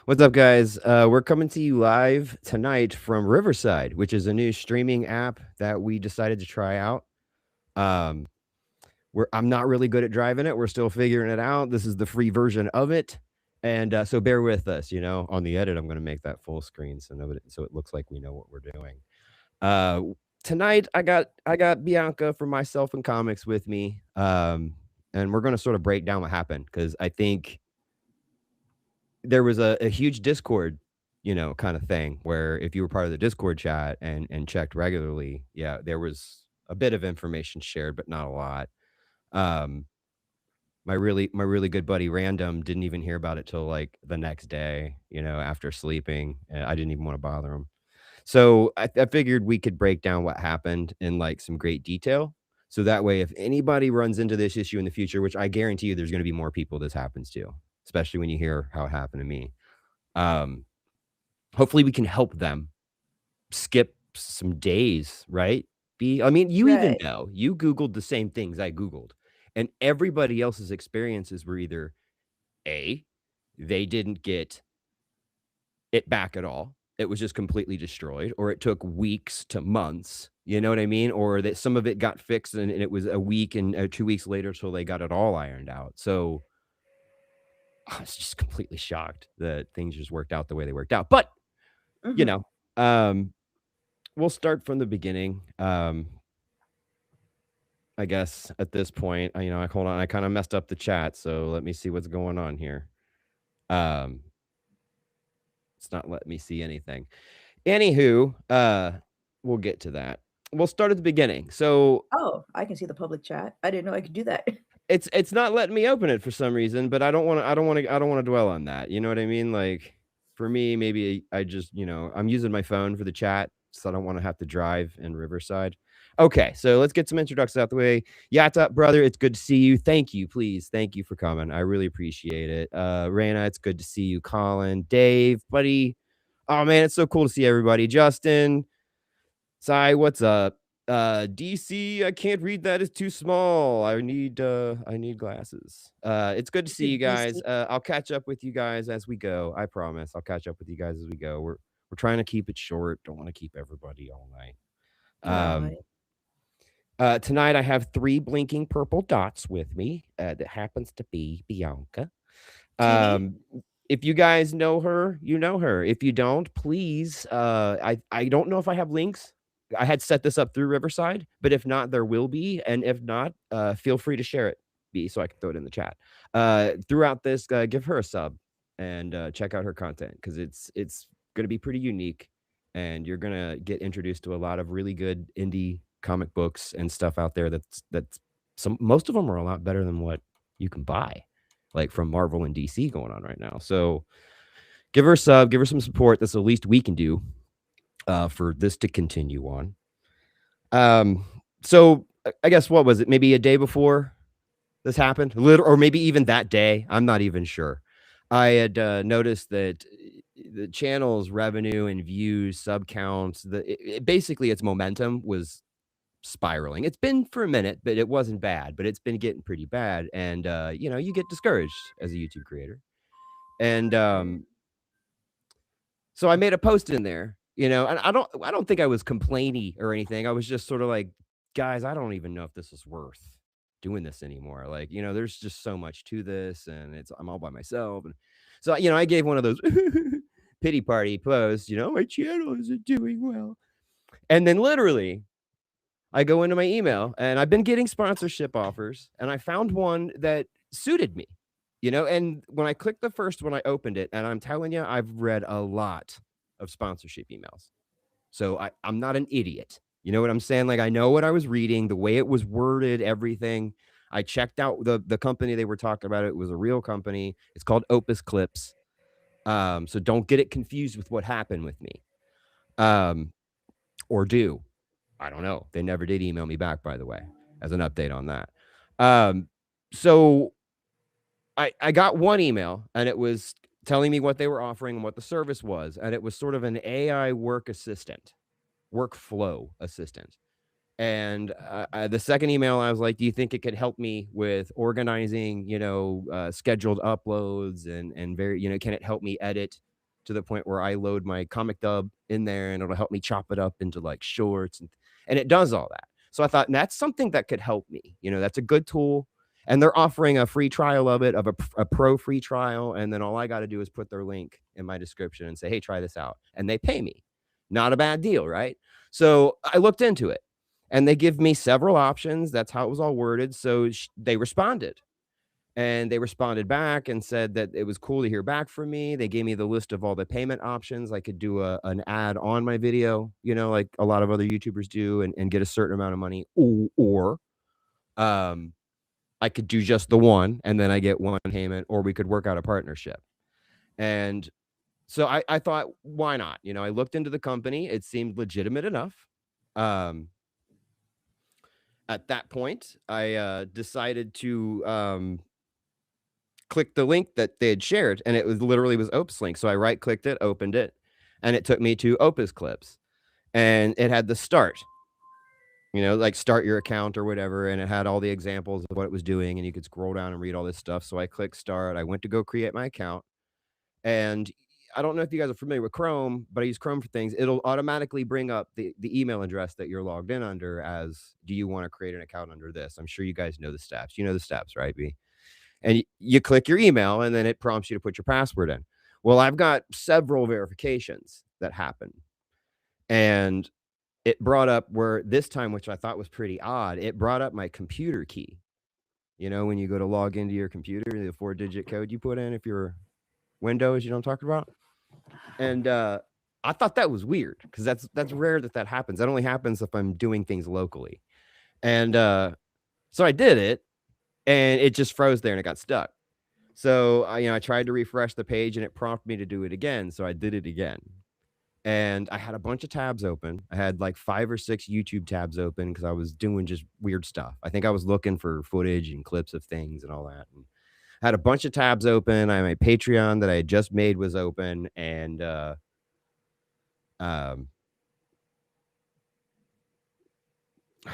What's up, guys? We're coming to you live tonight from Riverside, which is a new streaming app that we decided to try out. Um, I'm not really good at driving it. We're still figuring it out. This is the free version of it, and so bear with us. On the edit, I'm going to make that full screen so it looks like we know what we're doing. Uh, Tonight, I got Bianca from Myself and Comics with me, and we're going to sort of break down what happened because I think there was a huge Discord, kind of thing where if you were part of the Discord chat and checked regularly, yeah, there was a bit of information shared, but not a lot. Um, my really good buddy Random didn't even hear about it till like the next day, after sleeping. And I didn't even want to bother him. So I figured we could break down what happened in like some great detail. So that way, if anybody runs into this issue in the future, which I guarantee you there's going to be more people this happens to, especially when you hear how it happened to me. Um, Hopefully we can help them skip some days, right? I mean, you even Right. know you Googled the same things I Googled, and everybody else's experiences were either A, they didn't get it back at all. It was just completely destroyed, or it took weeks to months. You know what I mean? Or that some of it got fixed and it was a week and 2 weeks later till they got it all ironed out. So I was just completely shocked that things just worked out the way they worked out. But, you Mhm. know, um, we'll start from the beginning. I guess at this point, I hold on. I kind of messed up the chat, so let me see what's going on here. Um, it's not letting me see anything. Anywho, we'll get to that. We'll start at the beginning. So Oh, I can see the public chat. I didn't know I could do that. it's not letting me open it for some reason, but I don't want to dwell on that. You know what I mean? Like for me, maybe I just, I'm using my phone for the chat, so I don't want to have to drive in Riverside. Okay, so let's get some introductions out the way. Yata, brother, it's good to see you. Thank you, please. Thank you for coming. I really appreciate it. Raina, it's good to see you. Colin, Dave, buddy. Oh man, it's so cool to see everybody. Justin, Sai, what's up? DC, I can't read that. It's too small. I need glasses. It's good to You see you said guys. DC. I'll catch up with you guys as we go. I promise. I'll catch up with you guys as we go. We're trying to keep it short. Don't want to keep everybody all night. No. Um Tonight I have three blinking purple dots with me. That happens to be Bianca. TV? Um, if you guys know her, you know her. If you don't, please. I don't know if I have links. I had set this up through Riverside, but if not, there will be. And if not, feel free to share it, B, so I can throw it in the chat. Throughout this, give her a sub and check out her content because it's going to be pretty unique, and you're gonna get introduced to a lot of really good indie comic books and stuff out there. That's some most of them are a lot better than what you can buy like from Marvel and DC going on right now. So give her a sub, give her some support. That's the least we can do for this to continue on. So I guess what was it? Maybe a day before this happened, or maybe even that day. I'm not even sure. I had noticed that the channel's revenue and views, sub counts, basically its momentum was spiraling. It's been for a minute, but it wasn't bad. But it's been getting pretty bad, and you get discouraged as a YouTube creator. And so I made a post in there, and I don't think I was complainy or anything. I was just sort of like, guys, I don't even know if this is worth doing this anymore. Like, there's just so much to this, and I'm all by myself. And so, I gave one of those pity party posts, my channel isn't doing well. And then literally I go into my email and I've been getting sponsorship offers, and I found one that suited me. And when I clicked the first one, I opened it, and I'm telling you, I've read a lot of sponsorship emails. So I'm not an idiot. You know what I'm saying? Like I know what I was reading, the way it was worded, everything. I checked out the company they were talking about. It was a real company. It's called Opus Clips. So don't get it confused with what happened with me. Um, or do. I don't know. They never did email me back, by the way, as an update on that. Um, so I got one email, and it was telling me what they were offering and what the service was, and it was sort of an AI workflow assistant. And the second email, I was like, "Do you think it could help me with organizing, scheduled uploads and very, can it help me edit to the point where I load my comic dub in there and it'll help me chop it up into like shorts and it does all that. So I thought that's something that could help me. That's a good tool. And they're offering a free trial of it, of a pro free trial. And then all I got to do is put their link in my description and say, hey, try this out. And they pay me. Not a bad deal, right? So I looked into it and they give me several options. That's how it was all worded. So they responded. And they responded back and said that it was cool to hear back from me. They gave me the list of all the payment options. I could do an ad on my video, like a lot of other YouTubers do, and get a certain amount of money. Or I could do just the one and then I get one payment, or we could work out a partnership. And so I thought, why not? I looked into the company. It seemed legitimate enough. At that point, I decided to click the link that they had shared, and it was literally was Opus link. So I right clicked it, opened it, and it took me to Opus clips, and it had the start, like start your account or whatever. And it had all the examples of what it was doing, and you could scroll down and read all this stuff. So I clicked start. I went to go create my account, and I don't know if you guys are familiar with Chrome, but I use Chrome for things. It'll automatically bring up the email address that you're logged in under as, do you want to create an account under this? I'm sure you guys know the steps. You know the steps, right, B? And you click your email, and then it prompts you to put your password in. Well, I've got several verifications that happen. And it brought up where this time, which I thought was pretty odd, it brought up my computer key. When you go to log into your computer, the 4-digit code you put in if you're Windows, you know what I'm talking about? And I thought that was weird because that's rare that happens. That only happens if I'm doing things locally. And so I did it, and it just froze there and it got stuck. So I tried to refresh the page and it prompted me to do it again. So I did it again. And I had a bunch of tabs open. I had like 5 or 6 YouTube tabs open because I was doing just weird stuff. I think I was looking for footage and clips of things and all that. And I had a bunch of tabs open. My Patreon that I had just made was open. And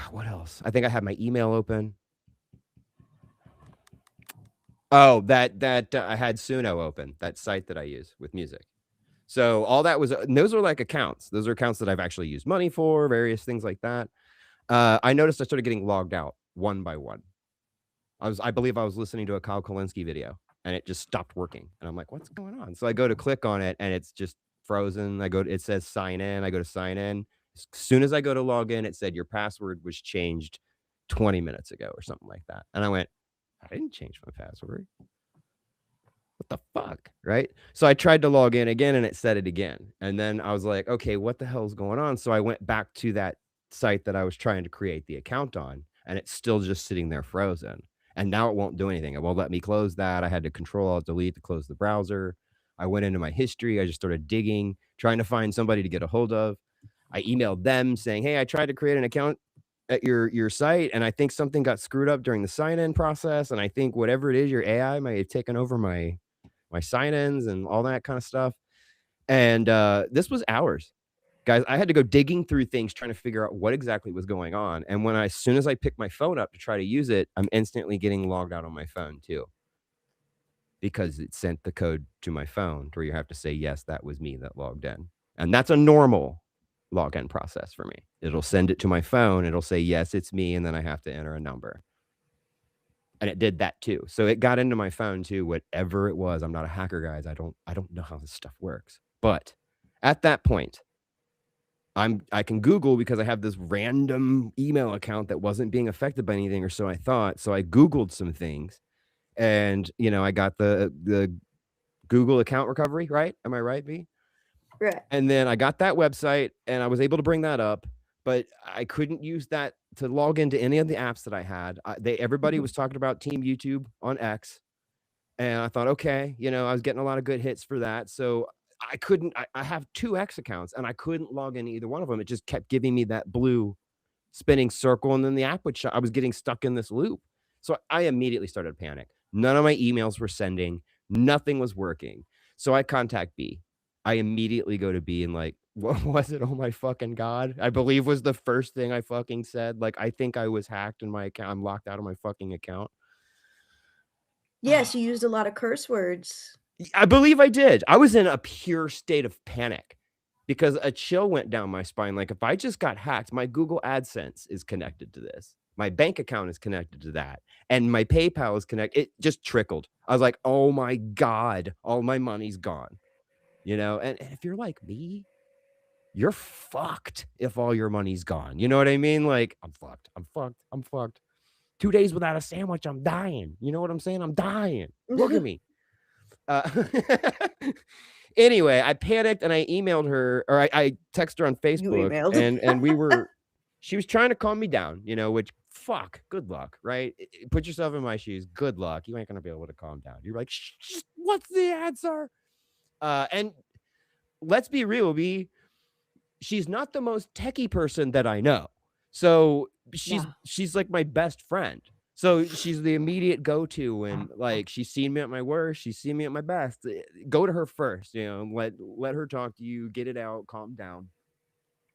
what else? I think I had my email open. Oh, that I had Suno open, that site that I use with music. So all that was, those are like accounts. Those are accounts that I've actually used money for, various things like that. I noticed I started getting logged out one by one. I believe I was listening to a Kyle Kalinske video and it just stopped working. And I'm like, what's going on? So I go to click on it and it's just frozen. It says sign in. I go to sign in. As soon as I go to log in, it said your password was changed 20 minutes ago or something like that. And I went, I didn't change my password. What the fuck? Right? So I tried to log in again and it said it again. And then I was like, okay, what the hell's going on? So I went back to that site that I was trying to create the account on, and it's still just sitting there frozen. And now it won't do anything. It won't let me close that. I had to Control-Alt-Delete to close the browser. I went into my history. I just started digging, trying to find somebody to get a hold of. I emailed them saying, hey, I tried to create an account at your site, and I think something got screwed up during the sign-in process. And I think whatever it is, your AI might have taken over my sign-ins and all that kind of stuff. And this was hours. Guys, I had to go digging through things trying to figure out what exactly was going on. And as soon as I pick my phone up to try to use it, I'm instantly getting logged out on my phone too, because it sent the code to my phone where you have to say, yes, that was me that logged in. And that's a normal login process for me. It'll send it to my phone. It'll say, yes, it's me. And then I have to enter a number. And it did that too. So it got into my phone too, whatever it was. I'm not a hacker, guys. I don't know how this stuff works. But at that point, I can Google, because I have this random email account that wasn't being affected by anything, or so I thought. So I Googled some things, and I got the Google account recovery, right? Am I right, B? Right. And then I got that website, and I was able to bring that up, but I couldn't use that to log into any of the apps that I had. Everybody was talking about Team YouTube on X, and I thought, okay, I was getting a lot of good hits for that. So I couldn't. I have 2 X accounts, and I couldn't log into either one of them. It just kept giving me that blue spinning circle, and then the app would shut. I was getting stuck in this loop. So I immediately started to panic. None of my emails were sending. Nothing was working. So I contact B. I immediately go to B and like, what was it? Oh my fucking God. I believe was the first thing I fucking said. Like, I think I was hacked in my account. I'm locked out of my fucking account. Yes, you used a lot of curse words. I believe I did. I was in a pure state of panic because a chill went down my spine. Like, if I just got hacked, my Google AdSense is connected to this. My bank account is connected to that. And my PayPal is connected. It just trickled. I was like, oh my God, all my money's gone. And if you're like me, you're fucked if all your money's gone. You know what I mean? Like, I'm fucked. I'm fucked. I'm fucked. 2 days without a sandwich, I'm dying. You know what I'm saying? I'm dying. Look at me. Uh, anyway, I panicked and I emailed her, or I texted her on You Facebook, emailed. and she was trying to calm me down, which fuck, good luck, right? Put yourself in my shoes. Good luck. You ain't gonna be able to calm down. You're like, what's the answer? And let's be real, she's not the most techie person that I know. So Yeah. she's like my best friend. So she's the immediate go-to when, like, she's seen me at my worst, she's seen me at my best. Go to her first, let her talk to you, get it out, calm down.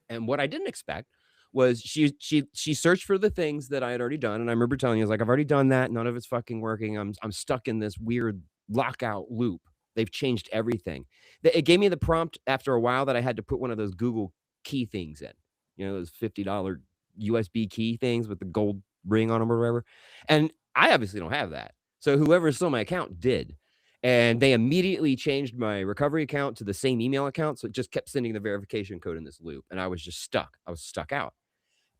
And what I didn't expect was she searched for the things that I had already done. And I remember telling you, I was like, I've already done that. None of it's fucking working. I'm stuck in this weird lockout loop. They've changed everything. It gave me the prompt after a while that I had to put one of those Google key things in, those $50 USB key things with the gold ring on them or whatever. And I obviously don't have that. So whoever stole my account did. And they immediately changed my recovery account to the same email account. So it just kept sending the verification code in this loop. And I was just stuck. I was stuck out.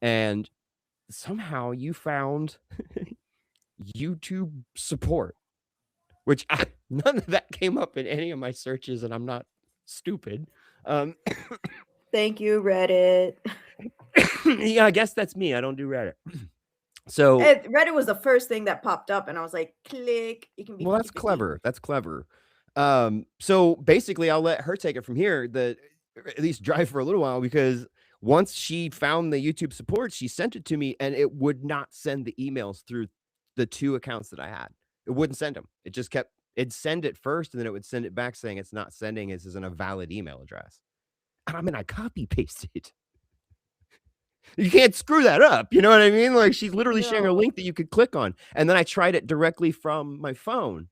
And somehow you found YouTube support, which none of that came up in any of my searches. And I'm not stupid. Thank you, Reddit. Yeah, I guess that's me. I don't do Reddit. So Reddit was the first thing that popped up, and I was like, click. It can be well, that's 50-50. clever. That's clever. So basically, I'll let her take it from here. At least drive for a little while, because once she found the YouTube support, she sent it to me, and it would not send the emails through the 2 accounts that I had. It wouldn't send them. It just kept. It'd send it first, and then it would send it back saying it's not sending. This isn't a valid email address. And I mean, I copy pasted. You can't screw that up. You know what I mean? Like, she's literally sharing a No. link that you could click on. And then I tried it directly from my phone,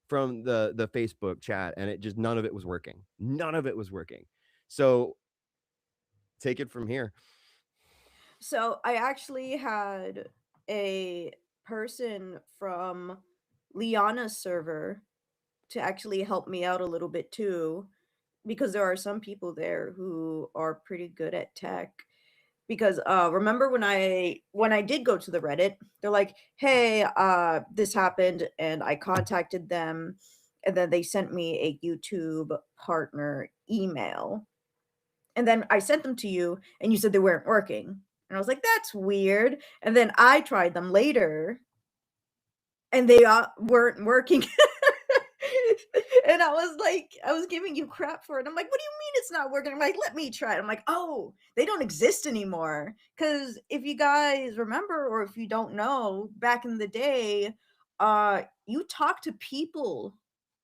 from the Facebook chat, and it just, none of it was working. None of it was working. So take it from here. So I actually had a person from Liana's server to actually help me out a little bit too, because there are some people there who are pretty good at tech. Because remember when I did go to the Reddit, they're like, hey, this happened, and I contacted them, and then they sent me a YouTube partner email, and then I sent them to you, and you said they weren't working, and I was like, that's weird. And then I tried them later, and they weren't working. And I was like, I was giving you crap for it. I'm like, what do you mean it's not working? I'm like, let me try it. I'm like, oh, they don't exist anymore. Because if you guys remember, or if you don't know, back in the day, you talk to people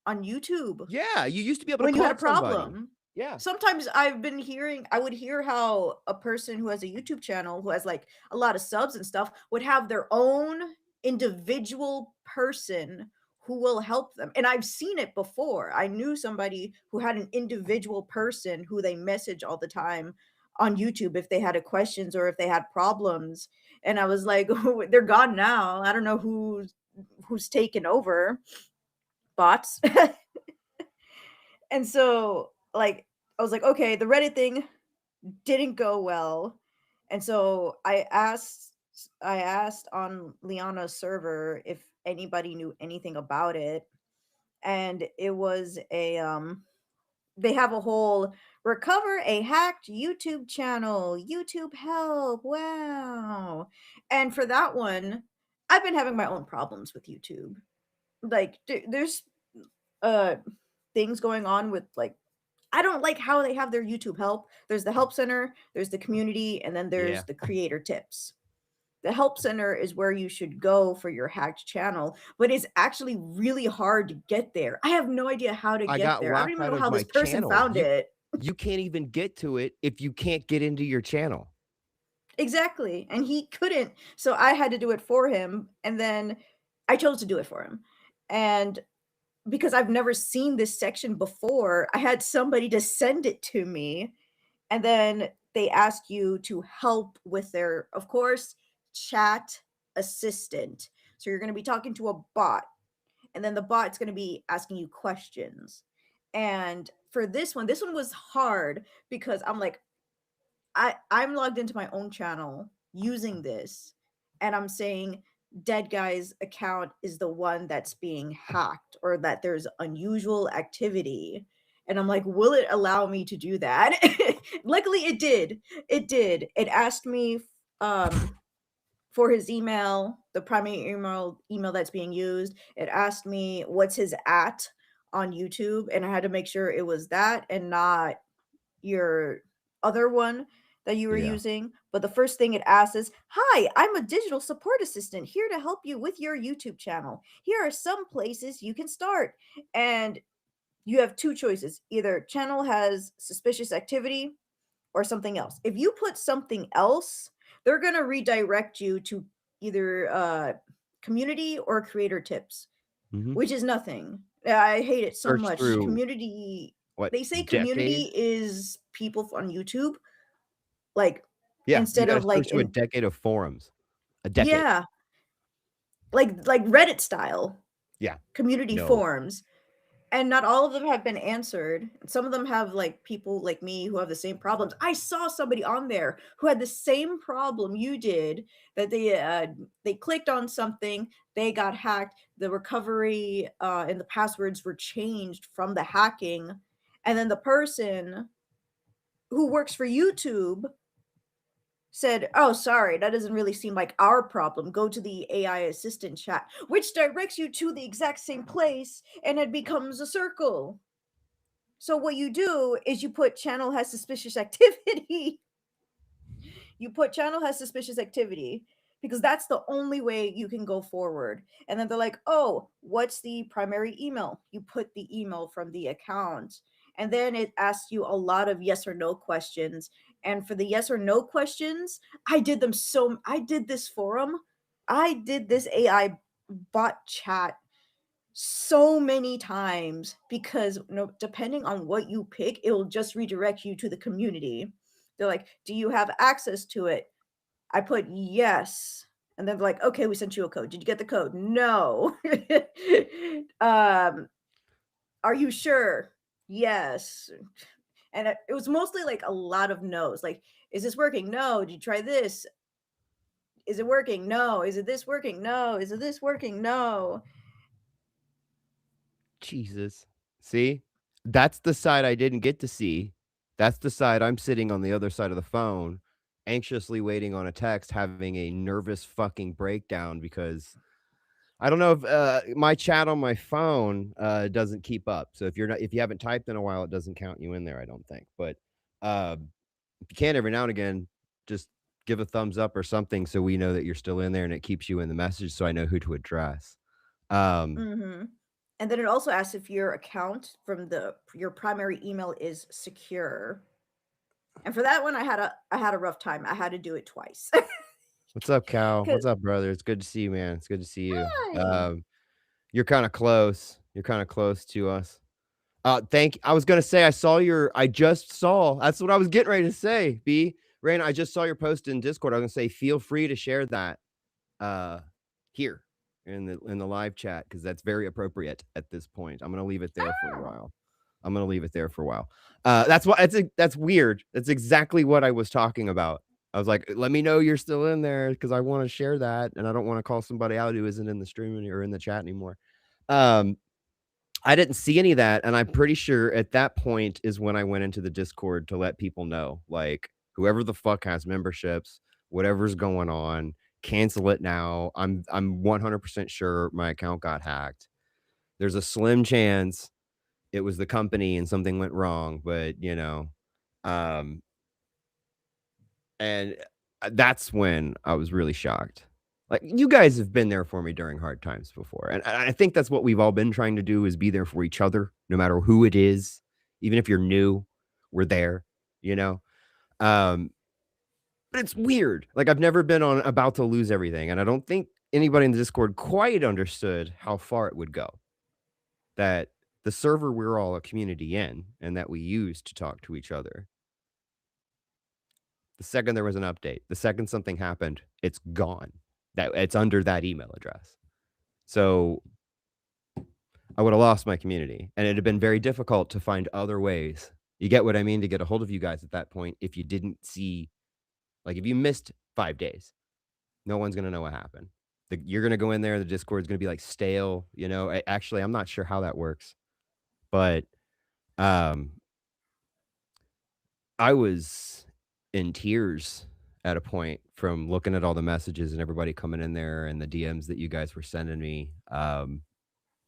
on YouTube Yeah, you used to be able to when you had call a somebody. problem. Yeah. Sometimes I would hear how a person who has a YouTube channel, who has like a lot of subs and stuff, would have their own individual person who will help them. And I've seen it before. I knew somebody who had an individual person who they message all the time on YouTube if they had a questions or if they had problems. And I was like, oh, they're gone now. I don't know who's taken over. Bots. And so, like, I was like, okay, the Reddit thing didn't go well. And so I asked on Liana's server if anybody knew anything about it. And it was they have a whole recover a hacked YouTube channel, YouTube help. Wow. And for that one, I've been having my own problems with YouTube. Like there's uh things going on with, like, I don't like how they have their YouTube help. There's the help center, there's the community, and then Yeah. there's the creator tips. The help center is where you should go for your hacked channel, but it's actually really hard to get there. I have no idea how to I get got there. I don't locked even out know of how my this person channel. found it. You can't even get to it if you can't get into your channel. Exactly. And he couldn't. So I had to do it for him. And then I chose to do it for him. And because I've never seen this section before, I had somebody to send it to me, and then they ask you to help with their, of course, chat assistant. So you're going to be talking to a bot, and then the bot's going to be asking you questions. And for this one was hard because I'm like, I'm logged into my own channel using this, and I'm saying dead guy's account is the one that's being hacked, or that there's unusual activity. And I'm like, will it allow me to do that? Luckily it did. It asked me um for his email, the primary email that's being used. It asked me what's his at on YouTube, and I had to make sure it was that and not your other one that you were Yeah. using. But the first thing it asks is, "Hi, I'm a digital support assistant here to help you with your YouTube channel. Here are some places you can start." And you have two choices. Either channel has suspicious activity or something else. If you put something else, they're going to redirect you to either community or creator tips, Mm-hmm. which is nothing. I hate it so Search much. through Community, what they say community decade? is people on YouTube, like Yeah, you instead got to of like search through a in, decade of forums. A decade. yeah, like Reddit style Yeah. community No. forums. And not all of them have been answered. Some of them have like people like me who have the same problems. I saw somebody on there who had the same problem you did, that they clicked on something, they got hacked, the recovery and the passwords were changed from the hacking, and then the person who works for YouTube said, "Oh, sorry, that doesn't really seem like our problem. Go to the AI assistant chat," which directs you to the exact same place, and it becomes a circle. So what you do is you put channel has suspicious activity. You put channel has suspicious activity because that's the only way you can go forward. And then they're like, "Oh, what's the primary email?" You put the email from the account. And then it asks you a lot of yes or no questions. And for the yes or no questions, I did this forum. I did this AI bot chat so many times because, no, depending on what you pick, it'll just redirect you to the community. They're like, "Do you have access to it?" I put yes. And then they're like, "Okay, we sent you a code. Did you get the code?" "No." um, "Are you sure?" "Yes." And it was mostly like a lot of no's. Like, "Is this working?" "No." "Did you try this?" "Is it working?" "No." "Is it this working?" "No." "Is it this working?" "No." Jesus. See? That's the side I didn't get to see. That's the side I'm sitting on the other side of the phone, anxiously waiting on a text, having a nervous fucking breakdown because I don't know if my chat on my phone doesn't keep up. So if you haven't typed in a while, it doesn't count you in there, I don't think. But if you can every now and again, just give a thumbs up or something so we know that you're still in there and it keeps you in the message so I know who to address. Um, Mhm. And then it also asks if your account from the your primary email is secure. And for that one, I had a rough time. I had to do it twice. What's up, Cal? 'Cause What's up, brother? It's good to see you, man. It's good to see you. hi. You're kind of close. You're kind of close to us. I was gonna say I just saw. That's what I was getting ready to say. B Rain, I just saw your post in Discord. I was gonna say, feel free to share that uh here in the live chat because that's very appropriate at this point. I'm gonna leave it there for a Oh. while. I'm gonna leave it there for a while. That's weird. That's exactly what I was talking about. I was like, let me know you're still in there because I want to share that and I don't want to call somebody out who isn't in the stream or in the chat anymore. Um, I didn't see any of that, and I'm pretty sure at that point is when I went into the Discord to let people know, like, whoever the fuck has memberships, whatever's going on, cancel it now. I'm 100% sure my account got hacked. There's a slim chance it was the company and something went wrong, but, um, and that's when I was really shocked. Like, you guys have been there for me during hard times before, and I think that's what we've all been trying to do is be there for each other, no matter who it is. Even if you're new, we're there, you know? Um, but it's weird. Like, I've never been on about to lose everything, and I don't think anybody in the Discord quite understood how far it would go. that the server we're all a community in and that we use to talk to each other, the second there was an update, the second something happened, it's gone. That it's under that email address. So I would have lost my community, and it'd have been very difficult to find other ways. You get what I mean? To get a hold of you guys at that point, if you didn't see, like, if you missed 5 days, no one's gonna know what happened. You're gonna go in there, the Discord's gonna be like stale. Actually, I'm not sure how that works, but um, I was in tears at a point from looking at all the messages and everybody coming in there and the DMs that you guys were sending me.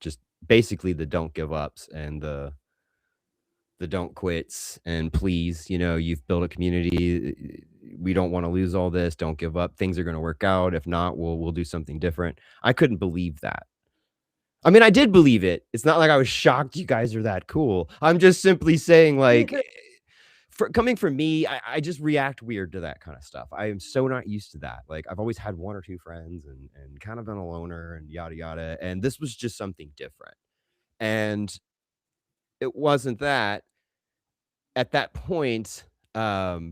Just basically the don't give ups and the don't quits and please, you've built a community. We don't want to lose all this. Don't give up. Things are going to work out. If not, we'll do something different. I couldn't believe that. I mean, I did believe it. It's not like I was shocked you guys are that cool. I'm just simply saying, like, coming from me, I just react weird to that kind of stuff. I am so not used to that. Like, I've always had one or two friends and kind of been a loner and yada yada. And this was just something different. And it wasn't that. At that point, I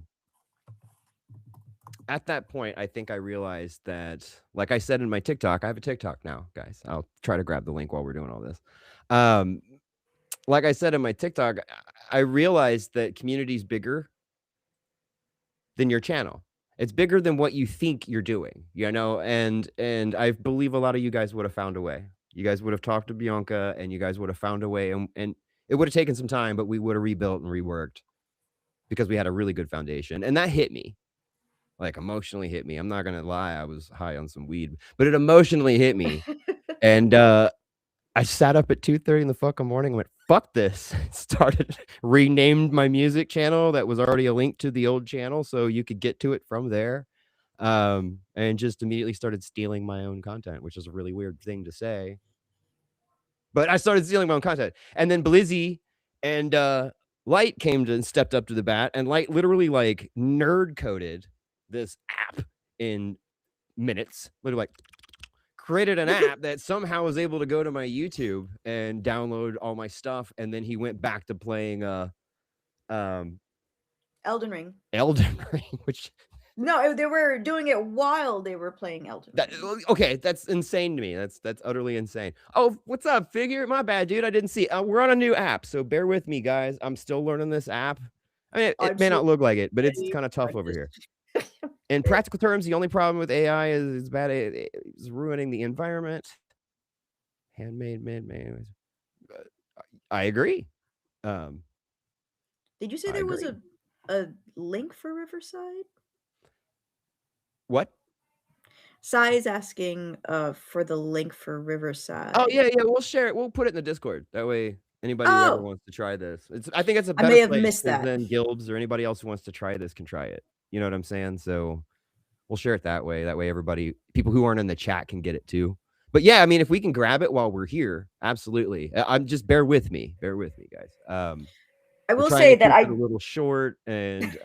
think I realized that, like I said in my TikTok, I have a TikTok now, guys. I'll try to grab the link while we're doing all this. Like I said in my TikTok, I realized that community's bigger than your channel. It's bigger than what you think you're doing, and I believe a lot of you guys would have found a way. You guys would have talked to Bianca and you guys would have found a way, and it would have taken some time, but we would have rebuilt and reworked because we had a really good foundation. And that hit me, like emotionally hit me. I'm not going to lie. I was high on some weed, but it emotionally hit me. And I sat up at 2:30 in the fucking morning and went, fuck this. Started, renamed my music channel that was already a link to the old channel so you could get to it from there. And just immediately started stealing my own content, which is a really weird thing to say. But I started stealing my own content. And then Blizzy and Light came to and stepped up to the bat, and Light literally like nerd coded this app in minutes. Literally like created an app that somehow was able to go to my YouTube and download all my stuff. And then he went back to playing Elden Ring. Elden Ring, which No, they were doing it while they were playing Elden Ring. Okay, that's insane to me. That's utterly insane. Oh, what's up, Figure? My bad, dude. I didn't see. We're on a new app, so bear with me, guys. I'm still learning this app. I mean, it may not look like it, but it's kind of tough over here. In practical terms, the only problem with AI is bad. It's ruining the environment. Handmade, man. I agree. Did you say there was a link for Riverside? What? Sai is asking for the link for Riverside. Oh yeah, we'll share it. We'll put it in the Discord. That way, anybody who ever wants to try this, I think it's a better I may have place missed that. than Guilds or anybody else who wants to try this can try it. You know what I'm saying? So we'll share it that way. That way, people who aren't in the chat can get it too. But yeah, I mean, if we can grab it while we're here, absolutely. I'm just bear with me, guys. I will say that a little short, and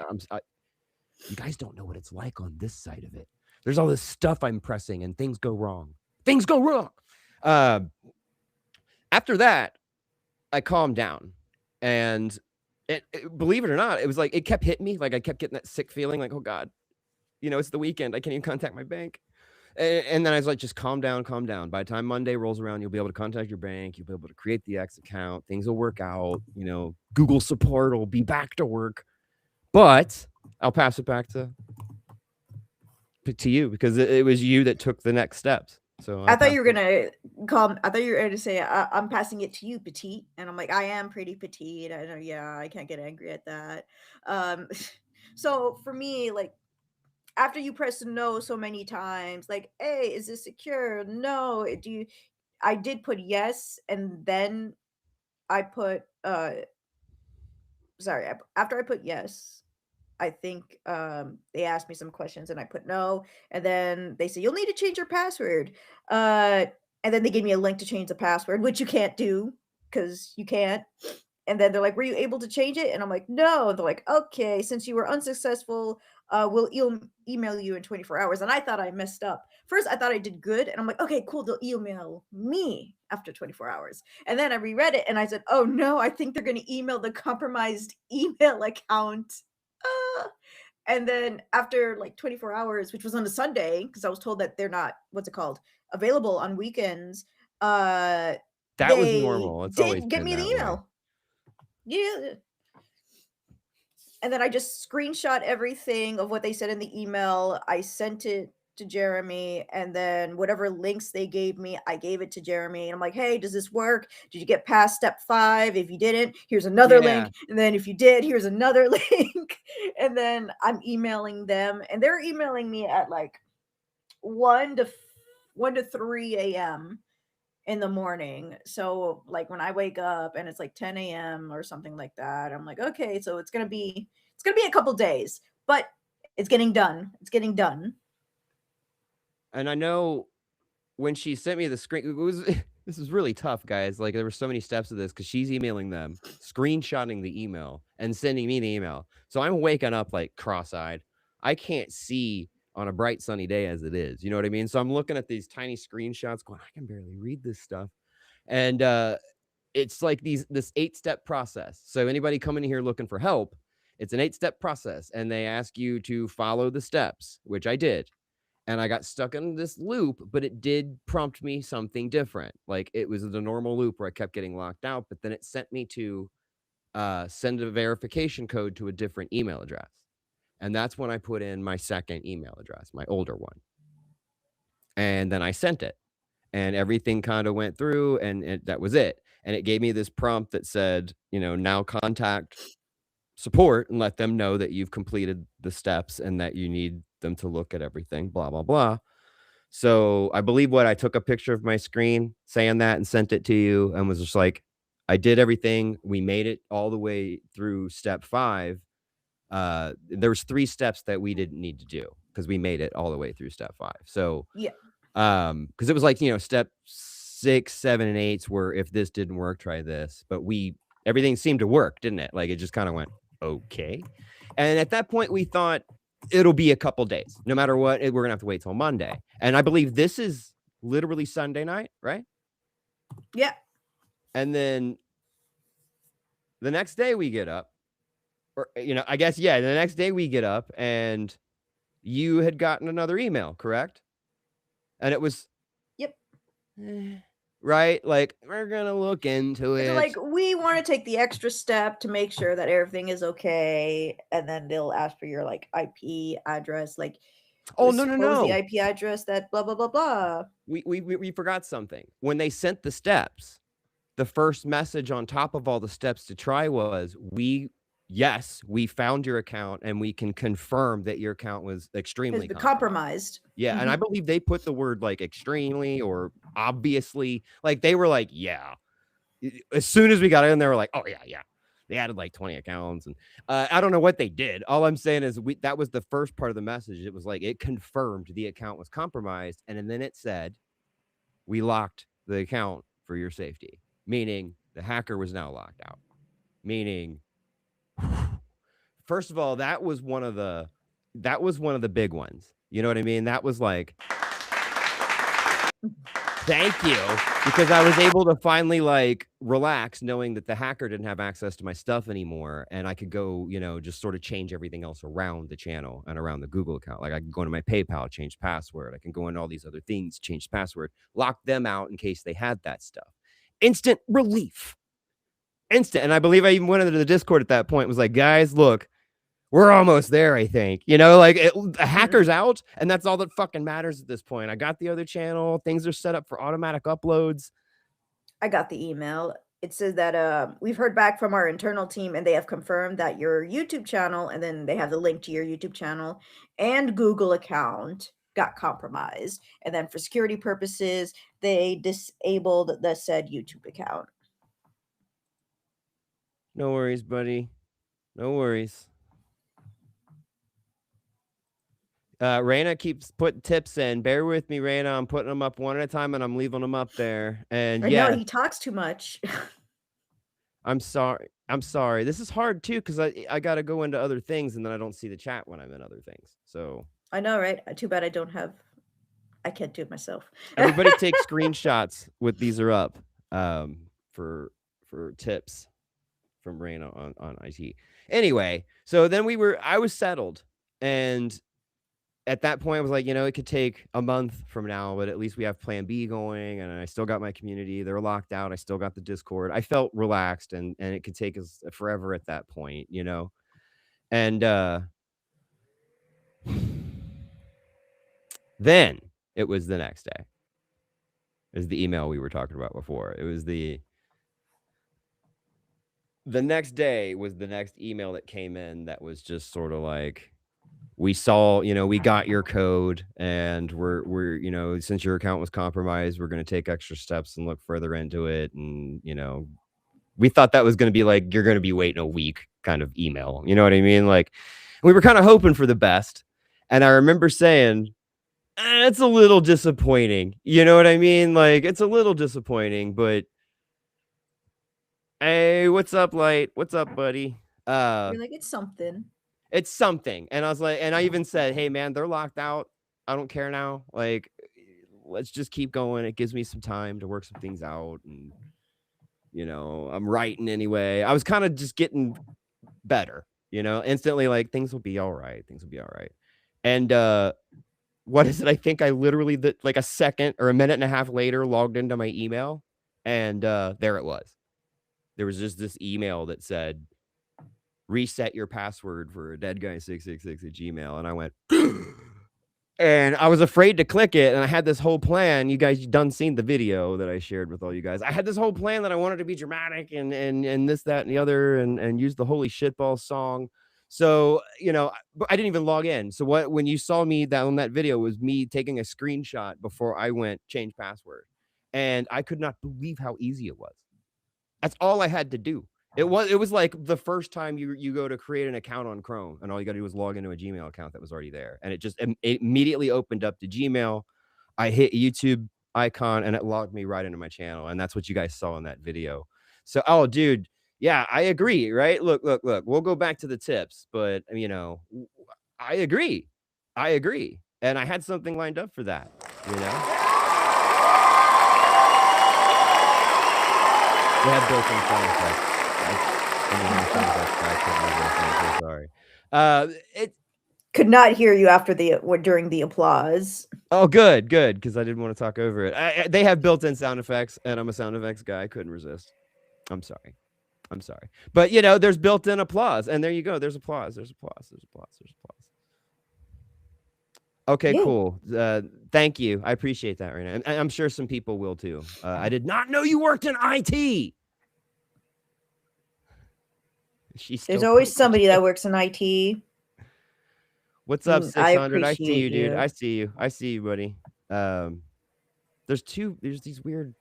you guys don't know what it's like on this side of it. There's all this stuff I'm pressing, and things go wrong. After that, I calmed down, and believe it or not, it was like it kept hitting me. Like I kept getting that sick feeling, like, oh God, it's the weekend. I can't even contact my bank. And then I was like, just calm down. By the time Monday rolls around, you'll be able to contact your bank. You'll be able to create the X account. Things will work out. Google support will be back to work. But I'll pass it back to you because it was you that took the next steps. So I thought you were gonna call. I thought you were going to say, "I'm passing it to you, petite," and I'm like, "I am pretty petite." I know, yeah, I can't get angry at that. So for me, like, after you press no so many times, like, hey, is this secure? No. Do you? I did put yes, and then I put sorry. After I put yes, I think they asked me some questions, and I put no, and then they said you'll need to change your password. And then they gave me a link to change the password, which you can't do because you can't. And then they're like, "Were you able to change it?" And I'm like, "No." And they're like, "Okay, since you were unsuccessful, we'll email you in 24 hours. And I thought I messed up. First, I thought I did good. And I'm like, okay, cool. They'll email me after 24 hours. And then I reread it and I said, oh no, I think they're going to email the compromised email account. Uh, and then after like 24 hours, which was on a Sunday, because I was told that they're not, what's it called, available on weekends, That was they normal. It's always did get been me the that way. email. Yeah. And then I just screenshot everything of what they said in the email. I sent it to Jeremy, and then whatever links they gave me, I gave it to Jeremy. And I'm like, hey, does this work? Did you get past step 5? If you didn't, here's another Yeah. link. And then if you did, here's another link. And then I'm emailing them, and they're emailing me at like 1 to 3 a.m. in the morning. So like when I wake up and it's like 10 a.m. or something like that, I'm like, okay, so it's gonna be a couple days, but it's getting done. It's getting done. And I know when she sent me the screen, it was this is really tough, guys. Like there were so many steps of this because she's emailing them, screenshotting the email, and sending me the email. So I'm waking up like cross-eyed. I can't see on a bright sunny day as it is. You know what I mean? So I'm looking at these tiny screenshots, going, I can barely read this stuff. And it's like this 8-step process. So anybody coming in here looking for help, it's an 8-step process, and they ask you to follow the steps, which I did. And I got stuck in this loop, but it did prompt me something different. Like it was the normal loop where I kept getting locked out, but then it sent me to send a verification code to a different email address. And that's when I put in my second email address, my older one. And then I sent it, and everything kind of went through, and that was it. And it gave me this prompt that said, now contact support and let them know that you've completed the steps and that you need them to look at everything, blah, blah, blah. So I believe I took a picture of my screen saying that and sent it to you and was just like, I did everything. We made it all the way through step 5. There was 3 steps that we didn't need to do because we made it all the way through step 5. So, Yeah. because it was like, step 6, 7, and 8 were if this didn't work, try this. But everything seemed to work, didn't it? Like it just kind of went, okay. And at that point, we thought it'll be a couple days. No matter what, we're gonna have to wait till Monday. And I believe this is literally Sunday night, right? Yeah. And then the next day we get up, or I guess the next day we get up and you had gotten another email, correct? And it was Yep. right, like we're gonna look into It's it. like we want to take the extra step to make sure that everything is okay, and then they'll ask for your like IP address, like Oh, no, no, suppose the no. IP address that blah blah blah blah. We forgot something. When they sent the steps, the first message on top of all the steps to try was, yes, we found your account and we can confirm that your account was Has extremely been compromised. compromised. Yeah, and I believe they put the word like extremely or obviously, like they were like, yeah. As soon as we got in, they were like, oh yeah. They added like 20 accounts, and I don't know what they did. All I'm saying is that was the first part of the message. It was like it confirmed the account was compromised, and then it said, we locked the account for your safety, meaning the hacker was now locked out. Meaning, first of all, that was one of the big ones. You know what I mean? That was like, thank you, because I was able to finally like relax knowing that the hacker didn't have access to my stuff anymore, and I could go, just sort of change everything else around the channel and around the Google account. Like I can go into my PayPal, change password. I can go into all these other things, change password, lock them out in case they had that stuff. Instant relief. Instant. And I believe I even went into the Discord at that point and was like, guys, look, we're almost there, I think. Like the hacker's out, and that's all that fucking matters at this point. I got the other channel. Things are set up for automatic uploads. I got the email. It says that we've heard back from our internal team and they have confirmed that your YouTube channel, and then they have the link to your YouTube channel and Google account got compromised. And then for security purposes, they disabled the said YouTube account. No worries, buddy. No worries. Raina keeps putting tips in. Bear with me, Raina. I'm putting them up one at a time, and I'm leaving them up there. And I know he talks too much. I'm sorry. I'm sorry. This is hard too because I got to go into other things and then I don't see the chat when I'm in other things. So I know, right? Too bad I can't do it myself. everybody take screenshots with these are up for tips from Rain on IT. Anyway, so then I was settled, and at that point I was like, it could take a month from now, but at least we have Plan B going, and I still got my community. They're locked out. I still got the Discord. I felt relaxed, and it could take us forever at that point. And then it was the next day. Is the email we were talking about before. It was the next day was the next email that came in that was just sort of like, we saw, we got your code, and we're since your account was compromised, we're going to take extra steps and look further into it. And, we thought that was going to be like, you're going to be waiting a week kind of email. You know what I mean? Like, we were kind of hoping for the best. And I remember saying, it's a little disappointing. You know what I mean? Like, it's a little disappointing, but hey, what's up, Light? What's up, buddy? You're like, it's something. It's something. And I was like, and I even said, hey man, they're locked out. I don't care now. Like, let's just keep going. It gives me some time to work some things out. And, I'm writing anyway. I was kind of just getting better, instantly, like, things will be all right. Things will be all right. And what is it? I think I literally, like a second or a minute and a half later, logged into my email, and there it was. There was just this email that said, reset your password for deadguy666 at Gmail. And I went, and I was afraid to click it. And I had this whole plan. You guys done seen the video that I shared with all you guys. I had this whole plan that I wanted to be dramatic and this, that, and the other, and use the holy shitball song. So, but I didn't even log in. So when you saw me on that video was me taking a screenshot before I went change password. And I could not believe how easy it was. That's all I had to do. It was like the first time you go to create an account on Chrome, and all you got to do was log into a Gmail account that was already there, and it immediately opened up to Gmail. I hit YouTube icon, and it logged me right into my channel, and that's what you guys saw in that video. So, oh, dude, yeah, I agree, right? Look. We'll go back to the tips, but I agree, and I had something lined up for that, They had built-in sound effects. I'm so sorry. It Could not hear you after during the applause. Oh, good, because I didn't want to talk over it. They have built-in sound effects, and I'm a sound effects guy. I couldn't resist. I'm sorry. But, there's built-in applause, and there you go. There's applause. Okay, Yeah. cool. Thank you. I appreciate that, Raina. And I'm sure some people will too. I did not know you worked in IT. There's always somebody that works in IT. What's up, 600? I see you, dude. You. I see you, buddy. There's these weird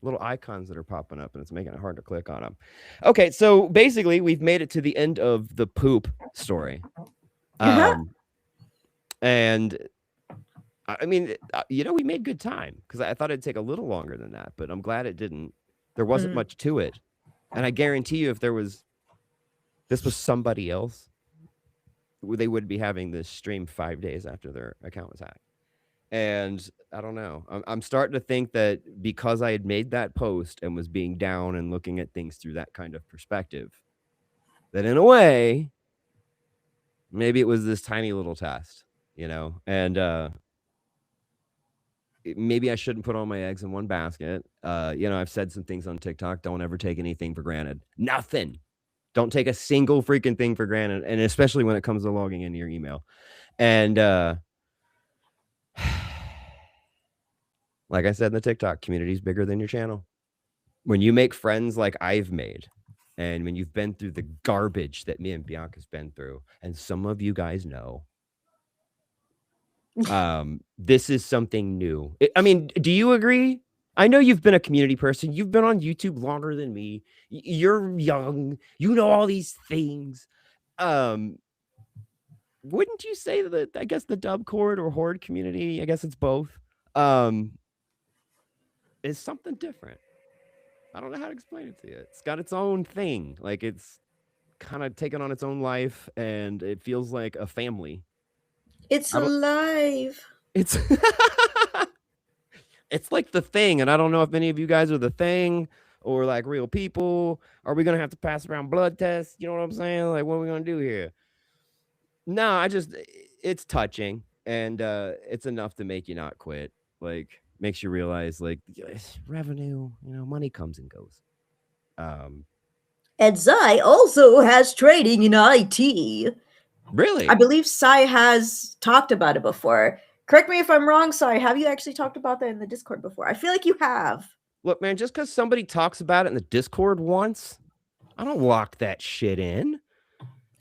little icons that are popping up, and it's making it hard to click on them. Okay, so basically, we've made it to the end of the poop story. And I mean, we made good time, because I thought it'd take a little longer than that, but I'm glad it didn't. There wasn't much to it. And I guarantee you, if this was somebody else, they would be having this stream 5 days after their account was hacked. And I don't know. I'm starting to think that because I had made that post and was being down and looking at things through that kind of perspective, that in a way, maybe it was this tiny little test, and maybe I shouldn't put all my eggs in one basket. I've said some things on TikTok. Don't ever take anything for granted. Nothing. Don't take a single freaking thing for granted, and especially when it comes to logging into your email. And like I said in the TikTok, community is bigger than your channel. When you make friends like I've made, and when you've been through the garbage that me and Bianca's been through, and some of you guys know, this is something new. I mean, do you agree? I know you've been a community person. You've been on YouTube longer than me. You're young. You know all these things. Wouldn't you say that, I guess, the dub cord or horde community, I guess it's both, is something different? I don't know how to explain it to you. It's got its own thing. Like it's kind of taken on its own life, and it feels like a family. It's I don't. alive. It's it's like the thing, and I don't know if any of you guys are the thing or like real people. Are we gonna have to pass around blood tests? You know what I'm saying? Like, what are we gonna do here? No, I just it's touching, and it's enough to make you not quit. Like, makes you realize like revenue, money comes and goes. Um, And Sai also has training in IT. I really, believe Sai has talked about it before. Correct me if I'm wrong, Sai. Have you actually talked about that in the Discord before? I feel like you have. look, man, just because somebody talks about it in the Discord once, I don't lock that shit in.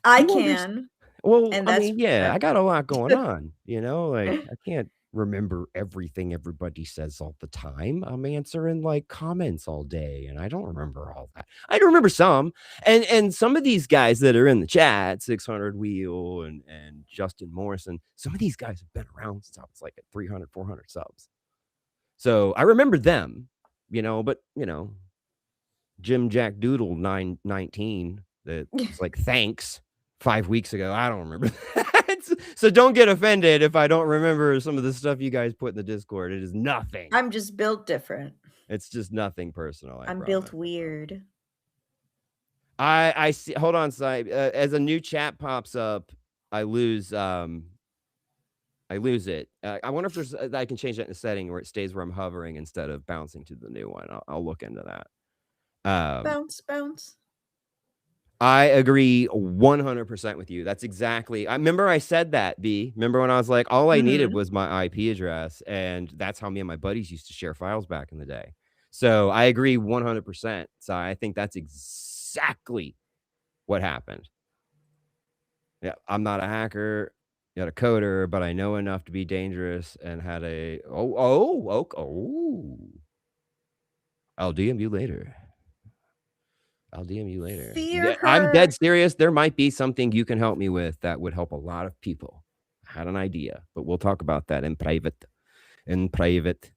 I You understand? can, Well, and I that's mean, yeah, I fair. got a lot going on, like I can't remember everything everybody says all the time. I'm answering like comments all day and I don't remember all that. I do remember some. And some of these guys that are in the chat, 600 Wheel and Justin Morrison, some of these guys have been around since I was like at 300, 400 subs. So I remember them, but Jim Jack Doodle 919 that was like thanks 5 weeks ago. I don't remember that. So don't get offended if I don't remember some of the stuff you guys put in the Discord. It is nothing. I'm just built different. It's just nothing personal, I I'm built promise. weird. I see. Hold on, side. As a new chat pops up, I lose it. I wonder if there's I can change that in the setting where it stays where I'm hovering instead of bouncing to the new one. I'll look into that. Bounce, bounce. I agree 100% with you. That's exactly. I remember I said that, B. Remember when I was like, all I needed Mm-hmm. was my IP address, and that's how me and my buddies used to share files back in the day. So I agree 100%. So I think that's exactly what happened. Yeah, I'm not a hacker, not a coder, but I know enough to be dangerous and had a I'll DM you later. I'll DM you later. Fear Yeah, I'm dead her. serious. There might be something you can help me with that would help a lot of people. I had an idea, but we'll talk about that in private. In private.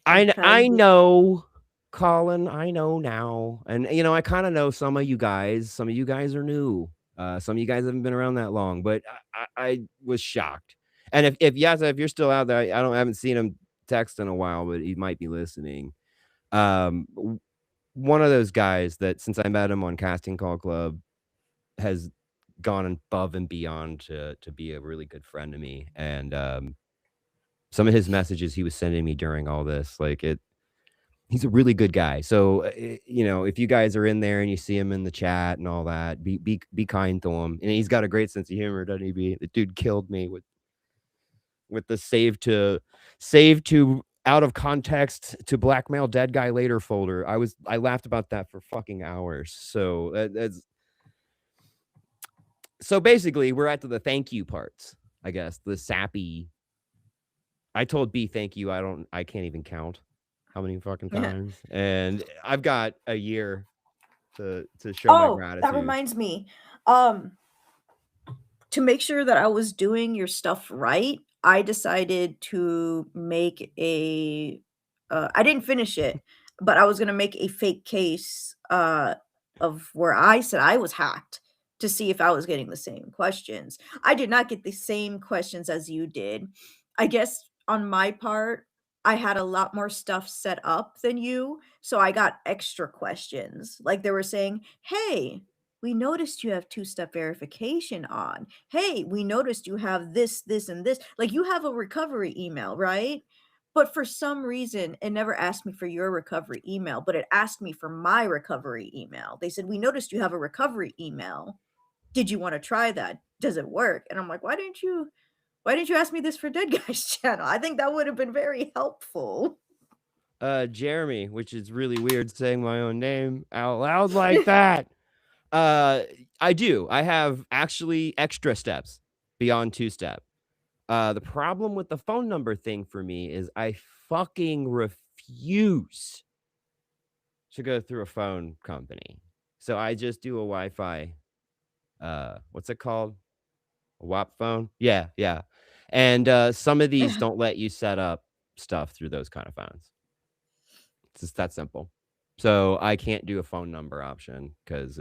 In I private. know, Colin. I know now, and I kind of know some of you guys. Some of you guys are new. Some of you guys haven't been around that long, but I was shocked. And if yes, if you're still out there, I haven't seen him text in a while, but he might be listening. Um, one of those guys that since I met him on Casting Call Club has gone above and beyond to be a really good friend to me. And some of his messages he was sending me during all this, like he's a really good guy. So if you guys are in there and you see him in the chat and all that, be kind to him. And he's got a great sense of humor, doesn't he? The dude killed me with the save to out of context to blackmail dead guy later folder. I laughed about that for fucking hours. So so basically we're at the thank you parts, I guess. The sappy. I told B thank you. I can't even count how many fucking times. And I've got a year to show my Oh, that gratitude. reminds me. Um, to make sure that I was doing your stuff right, I decided to make a I didn't finish it, but I was gonna make a fake case of where I said I was hacked to see if I was getting the same questions. I did not get the same questions as you did. I guess on my part, I had a lot more stuff set up than you, so I got extra questions. Like they were saying, "Hey, we noticed you have two-step verification on. Hey, we noticed you have this, this, and this." Like you have a recovery email, right? But for some reason, it never asked me for your recovery email, but it asked me for my recovery email. They said, "We noticed you have a recovery email. Did you want to try that? Does it work?" And I'm like, why didn't you ask me this for Dead Guys channel? I think that would have been very helpful. Jeremy, which is really weird saying my own name out loud like that. Uh, I do. I have actually extra steps beyond two step. The problem with the phone number thing for me is I fucking refuse to go through a phone company. So I just do a Wi-Fi. What's it called? A WAP phone? Yeah, yeah. And some of these don't let you set up stuff through those kind of phones. It's just that simple. So I can't do a phone number option because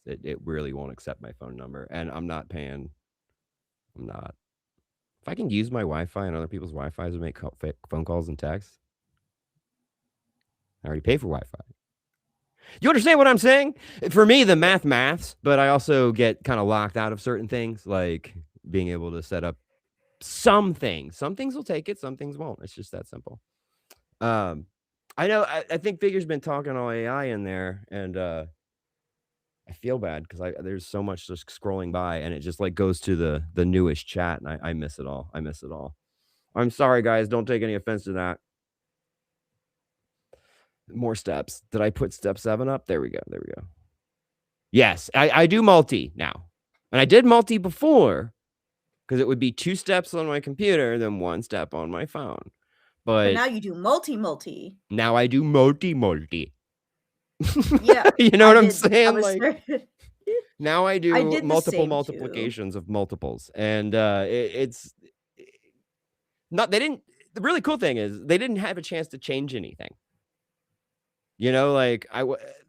it really won't accept my phone number, and I'm not paying. I'm not. If I can use my Wi-Fi and other people's Wi-Fi to make phone calls and texts, I already pay for Wi-Fi. You understand what I'm saying? For me, the maths, but I also get kind of locked out of certain things, like being able to set up some things. Some things will take it, some things won't. It's just that simple. Um, I know. I think Figure's been talking all AI in there, and I feel bad because I there's so much just scrolling by, and it just like goes to the newest chat, and I miss it all. I miss it all. I'm sorry, guys. Don't take any offense to that. More steps. Did I put step 7 up? There we go. There we go. Yes, I do multi now. And I did multi before because it would be 2 steps on my computer, then 1 step on my phone. But But now you do multi. now I do multi. Yeah, You know I what I'm did. I saying? was Like now I I do did the multiple same too. multiplications of multiples, and it's not. They didn't. The really cool thing is they didn't have a chance to change anything. You know, like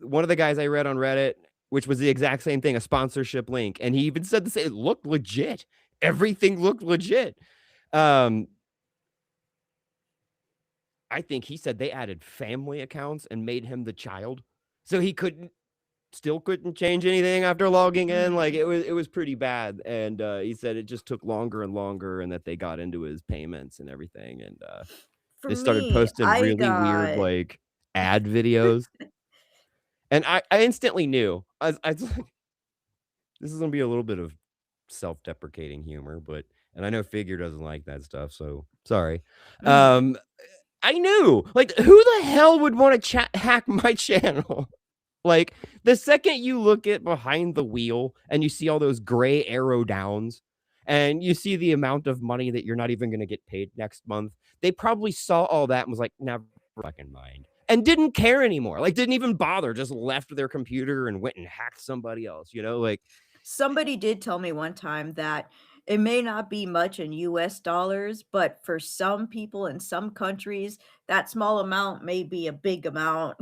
one of the guys I read on Reddit, which was the exact same thing, a sponsorship link, and he even said the same. It looked legit. Everything looked legit. Um, I think he said they added family accounts and made him the child, so he couldn't change anything after logging in. Like Mm. it was pretty bad, and he said it just took longer and longer, and that they got into his payments and everything, and For they started me, posting I really weird got like ad videos, and I instantly knew I was like, this is gonna be a little bit of self-deprecating humor, but and I know Figure doesn't like that stuff, so sorry. mm. Um, I knew like who the hell would want to hack my channel? Like, the second you look at behind the wheel and you see all those gray arrow downs and you see the amount of money that you're not even gonna get paid next month, they probably saw all that and was like, "Never fucking mind," and didn't care anymore, like, didn't even bother, just left their computer and went and hacked somebody else, you know, like, Somebody did tell me one time that it may not be much in US dollars, but for some people in some countries, that small amount may be a big amount.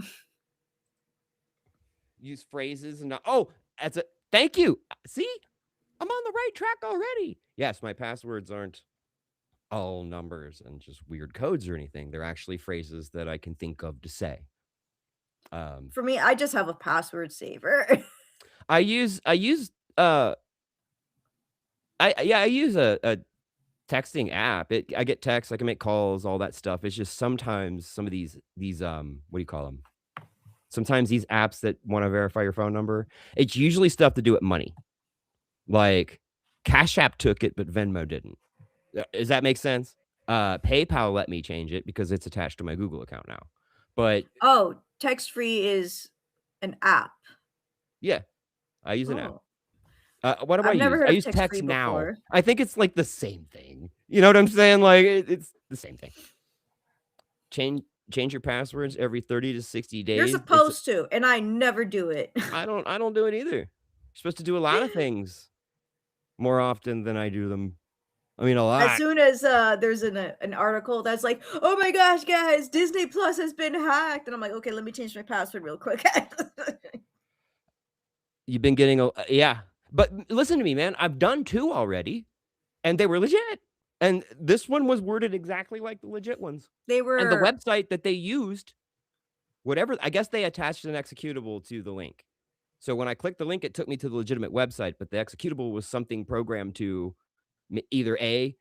use phrases and not oh, that's a thank you. See? I'm on the right track already. Yes, my passwords aren't all numbers and just weird codes or anything. They're actually phrases that I can think of to say. Um, For me, I just have a password saver. I use uh I use a texting app. I get texts, I can make calls, all that stuff. It's just sometimes some of these what do you call them? Sometimes these apps that want to verify your phone number, it's usually stuff to do with money. Like Cash App took it, but Venmo didn't. Does that make sense? PayPal let me change it because it's attached to my Google account now. But Oh, text free is an app. yeah, I use an app. Oh, What do I I've never use? heard I of use text free Text Now. before. I think it's like the same thing. You know what I'm saying? Like it's the same thing. Change change your passwords every 30 to 60 You're days. It's supposed to, and I never do it. I don't do it either. You're supposed to do a lot of things more often than I do them. I mean a As lot. soon as, there's an article that's like, "Oh my gosh, guys, Disney Plus has been hacked," and I'm like, "Okay, let me change my password real quick." You've been getting a yeah. But listen to me, man. I've done 2 already and they were legit. And this one was worded exactly like the legit ones. They And the were website that they used, whatever, I guess they attached an executable to the link. So when I clicked the link, it took me to the legitimate website, but the executable was something programmed to either A,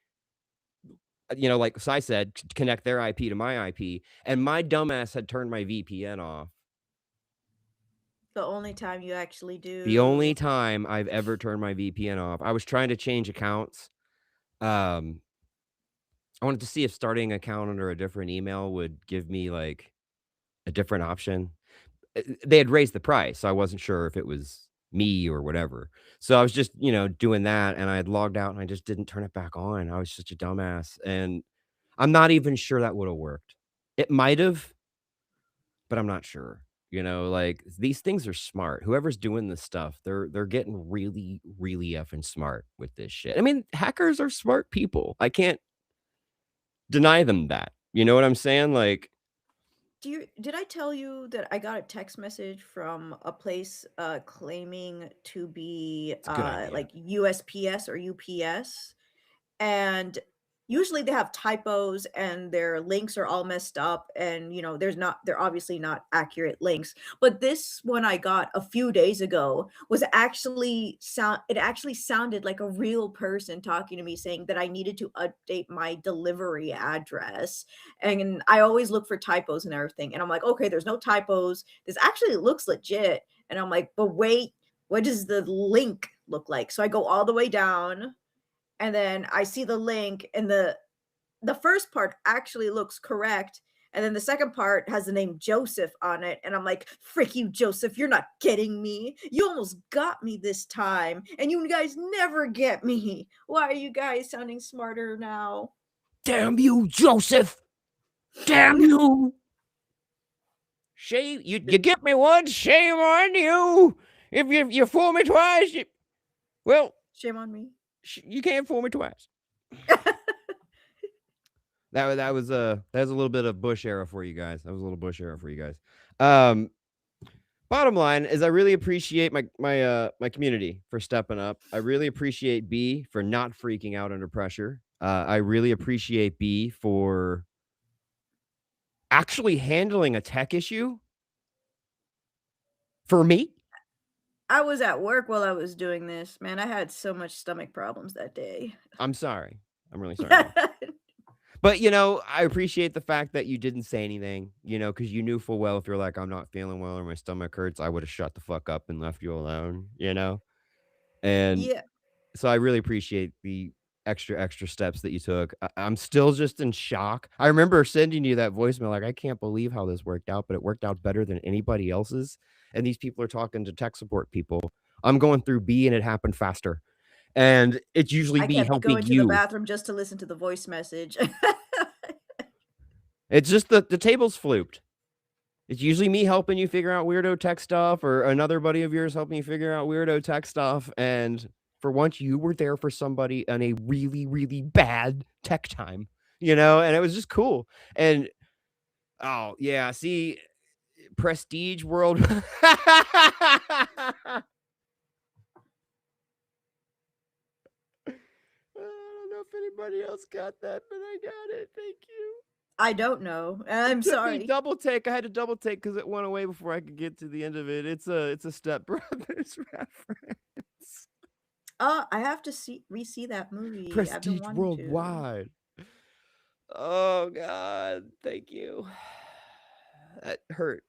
like Sai said, connect their IP to my IP, and my dumbass had turned my VPN off. the only time you actually The only do. time I've ever turned my VPN off. I was trying to change accounts. Um, I wanted to see if starting an account under a different email would give me like a different option. They had raised the price, so I wasn't sure if it was me or whatever. So I was just, doing that, and I had logged out, and I just didn't turn it back on. I was such a dumbass, and I'm not even sure that would have worked. It might have, but I'm not sure. Like these things are smart. Whoever's doing this stuff, they're getting really, really effing smart with this shit. I mean, hackers are smart people. I can't deny them that. You know what I'm saying? Like did I tell you that I got a text message from a place claiming to be It's a good idea. like USPS or UPS, and usually they have typos and their links are all messed up, and they're obviously not accurate links. But this one I got a few days ago was actually sounded like a real person talking to me, saying that I needed to update my delivery address. And I always look for typos and everything, and I'm like, okay, there's no typos, this actually looks legit. And I'm like, but wait, what does the link look like? So I go all the way down, and then I see the link, and the first part actually looks correct, and then the second part has the name Joseph on it, and I'm like, "Frick you, Joseph! You're not getting me. You almost got me this time, and you guys never get me. Why are you guys sounding smarter now?" Damn you, Joseph! Damn you! Shame you get me once, shame on you. If you fool me twice, well, Shame on me. you can't fool me twice. That was a little bit of Bush era for you guys. That was a little Bush era for you guys. Um, Bottom line is I really appreciate my community for stepping up. I really appreciate B for not freaking out under pressure. I really appreciate B for actually handling a tech issue for me. I was at work while I was doing this. Man, I had so much stomach problems that day. I'm sorry. I'm really sorry, man. But, I appreciate the fact that you didn't say anything, because you knew full well if you're like, I'm not feeling well or my stomach hurts, I would have shut the fuck up and left you alone. And Yeah, so I really appreciate the extra steps that you took. I'm still just in shock. I remember sending you that voicemail, like, I can't believe how this worked out, but it worked out better than anybody else's. And these people are talking to tech support people. I'm going through B and it happened faster. And it's usually I B kept helping going to the you. bathroom just to listen to the voice message. It's just the table's flooped. It's usually me helping you figure out weirdo tech stuff or another buddy of yours helping you figure out weirdo tech stuff. And for once, you were there for somebody in a really, really bad tech time, and it was just cool. And oh, yeah, see, Prestige World. I don't know if anybody else got that, but I got it. Thank you. I don't know. It I'm took me sorry. double take. I had to double take because it went away before I could get to the end of it. It's a Step Brothers reference. I have to see that movie. I've been Prestige wanting to. Worldwide. Oh God, thank you. That hurt.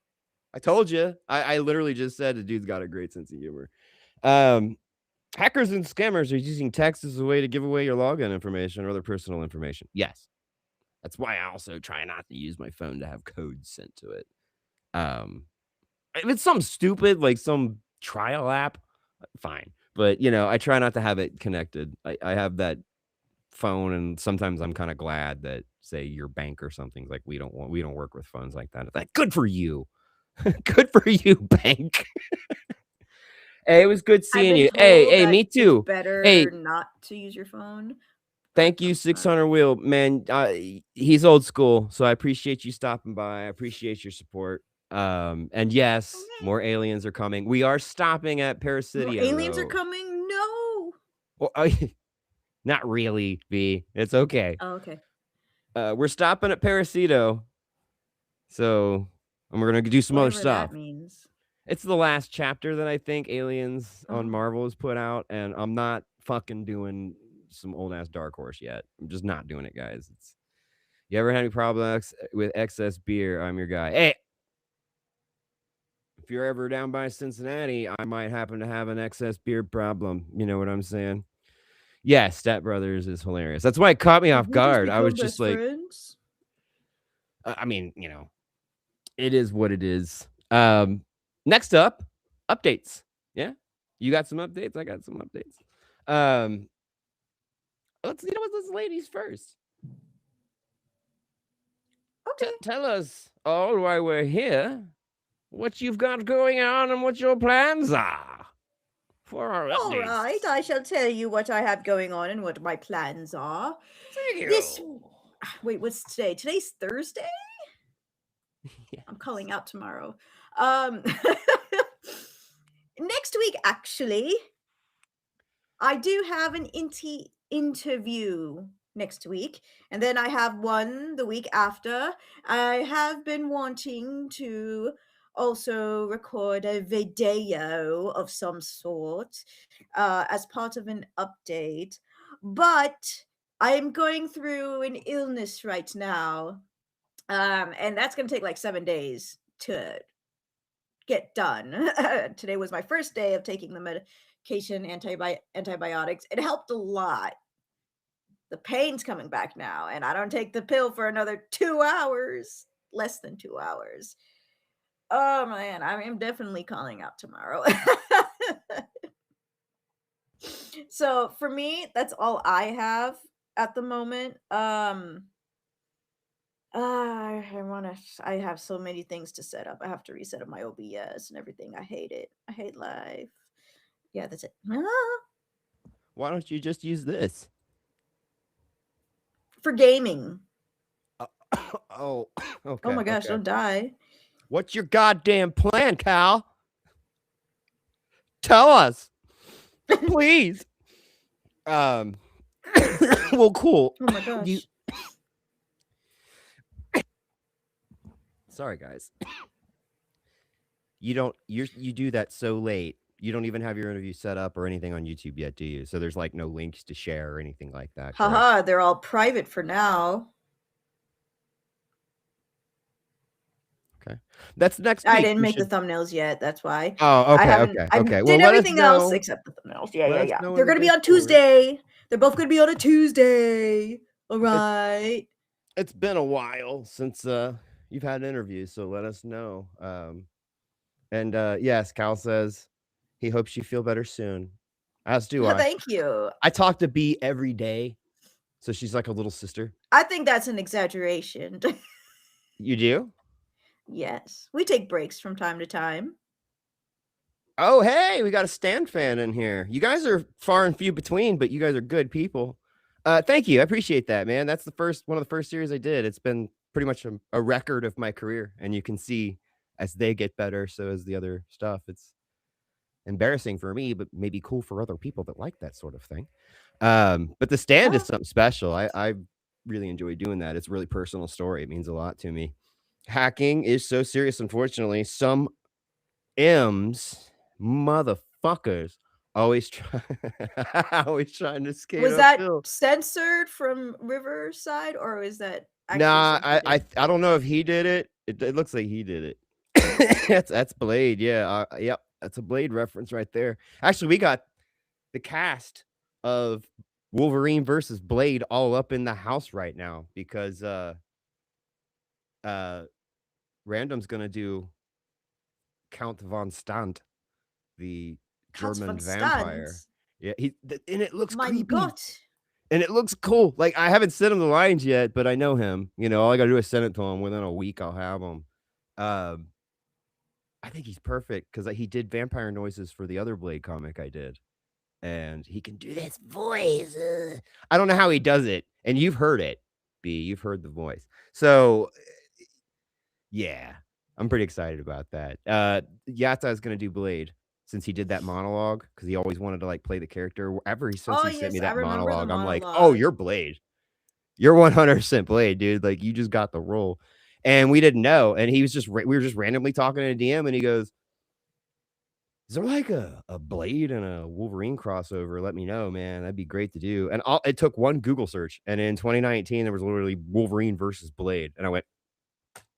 I told you. I literally just said the dude's got a great sense of humor. Um, Hackers and scammers are using text as a way to give away your login information or other personal information. Yes, that's why I also try not to use my phone to have codes sent to it. Um, if it's something stupid like some trial app, fine. But I try not to have it connected. I have that phone, and sometimes I'm kind of glad that, say, your bank or something's like, we don't work with phones like that. It's like, good for you. Good for you, bank. Hey, it was good I've seeing been you. Hey, told hey, that me it's too. better Hey, not to use your phone, but thank you, 600 Wheel. Man, he's old school, so I appreciate you stopping by. I appreciate your support. And yes, okay. more aliens are coming. We are stopping at More Parasitia, aliens are though. coming. No. Well, not really, V. It's okay. Oh, okay. We're stopping at Parasito, so and we're gonna do some other Whatever stuff. that means. It's the last chapter that I think Aliens on Oh. Marvel has put out, and I'm not fucking doing some old ass Dark Horse yet. I'm just not doing it, guys. You ever had any problems with excess beer? I'm your guy. Hey, if you're ever down by Cincinnati, I might happen to have an excess beer problem. You know what I'm saying? Yeah, Step Brothers is hilarious. That's why it caught me Did off we just guard. I was become just best like, friends? I mean, it is what it is. Next up, updates. Yeah, you got some updates. I got some updates. Um, let's ladies first. Okay. Tell us all why we're here, what you've got going on, and what your plans are for our All updates. right. I shall tell you what I have going on and what my plans are. Thank This. you. Wait, what's today? Today's Thursday? I'm Yes. calling out tomorrow. Next week, actually, I do have an interview next week, and then I have one the week after. I have been wanting to also record a video of some sort as part of an update, but I'm going through an illness right now, and that's going to take like 7 days to get done. Today was my first day of taking the medication, antibiotics. It helped a lot. The pain's coming back now, and I don't take the pill for another 2 hours, less than 2 hours. Oh man, I am definitely calling out tomorrow. So for me, that's all I have at the moment. I have so many things to set up. I have to reset up my OBS and everything. I hate it. I hate life. Yeah, that's it. Why don't you just use this? For gaming. Uh, oh, Oh okay, my gosh, okay. don't die. What's your goddamn plan, Cal? Tell us, please. Um, well, cool. Oh my You gosh. sorry, guys. You do that so late. You don't even have your interview set up or anything on YouTube yet, do you? So there's like no links to share or anything like that, correct? Haha, they're all private for now. Okay. That's next I week. didn't We make the should. thumbnails yet. That's why. Oh, I okay, haven't okay, I okay. Well, did everything else except the thumbnails. Yeah, let yeah, us yeah. know They're when it gonna be goes on forward. Tuesday. They're both gonna be on a Tuesday. All It's right. it's been a while since you've had interviews, so let us know. And yes, Cal says he hopes you feel better soon. As do I. Thank you. I talk to B every day, so she's like a little sister. I think that's an exaggeration. You do? Yes. We take breaks from time to time. Oh, hey, we got a stand fan in here. You guys are far and few between, but you guys are good people. Thank you. I appreciate that, man. That's the first one of the first series I did. It's been pretty much a record of my career, and you can see as they get better, so as the other stuff. It's embarrassing for me, but maybe cool for other people that like that sort of thing. But the stand is Ah, something special. I really enjoy doing that. It's a really personal story. It means a lot to me. Hacking is so serious, unfortunately. Some M's motherfuckers always try always trying to skate was that uphill. censored from Riverside or is that actually Nah, something he did? I don't know if he did it. It looks like he did it. That's Blade, yeah, yep, that's a Blade reference right there. Actually, we got the cast of Wolverine versus Blade all up in the house right now because, uh, Random's gonna do Count von Stant, the Katz German von vampire. Stans. Yeah, and it looks Mein creepy. Gott. And it looks cool. Like I haven't sent him the lines yet, but I know him. You know, all I gotta do is send it to him. Within a week, I'll have him. Um, I think he's perfect because he did vampire noises for the other Blade comic I did, and he can do this voice. I don't know how he does it, and you've heard it. B, you've heard the voice. So yeah, I'm pretty excited about that. Yata is gonna do Blade since he did that monologue because he always wanted to like play the character. Since Oh he sent yes, me I that remember the monologue, I'm like, oh, monologue. you're Blade. You're 100% Blade, dude. Like you just got the role, and we didn't know. And he was just we were just randomly talking in a DM, and he goes, "Is there like a Blade and a Wolverine crossover? Let me know, man. That'd be great to do." And it took one Google search, and in 2019 there was literally Wolverine versus Blade, and I went,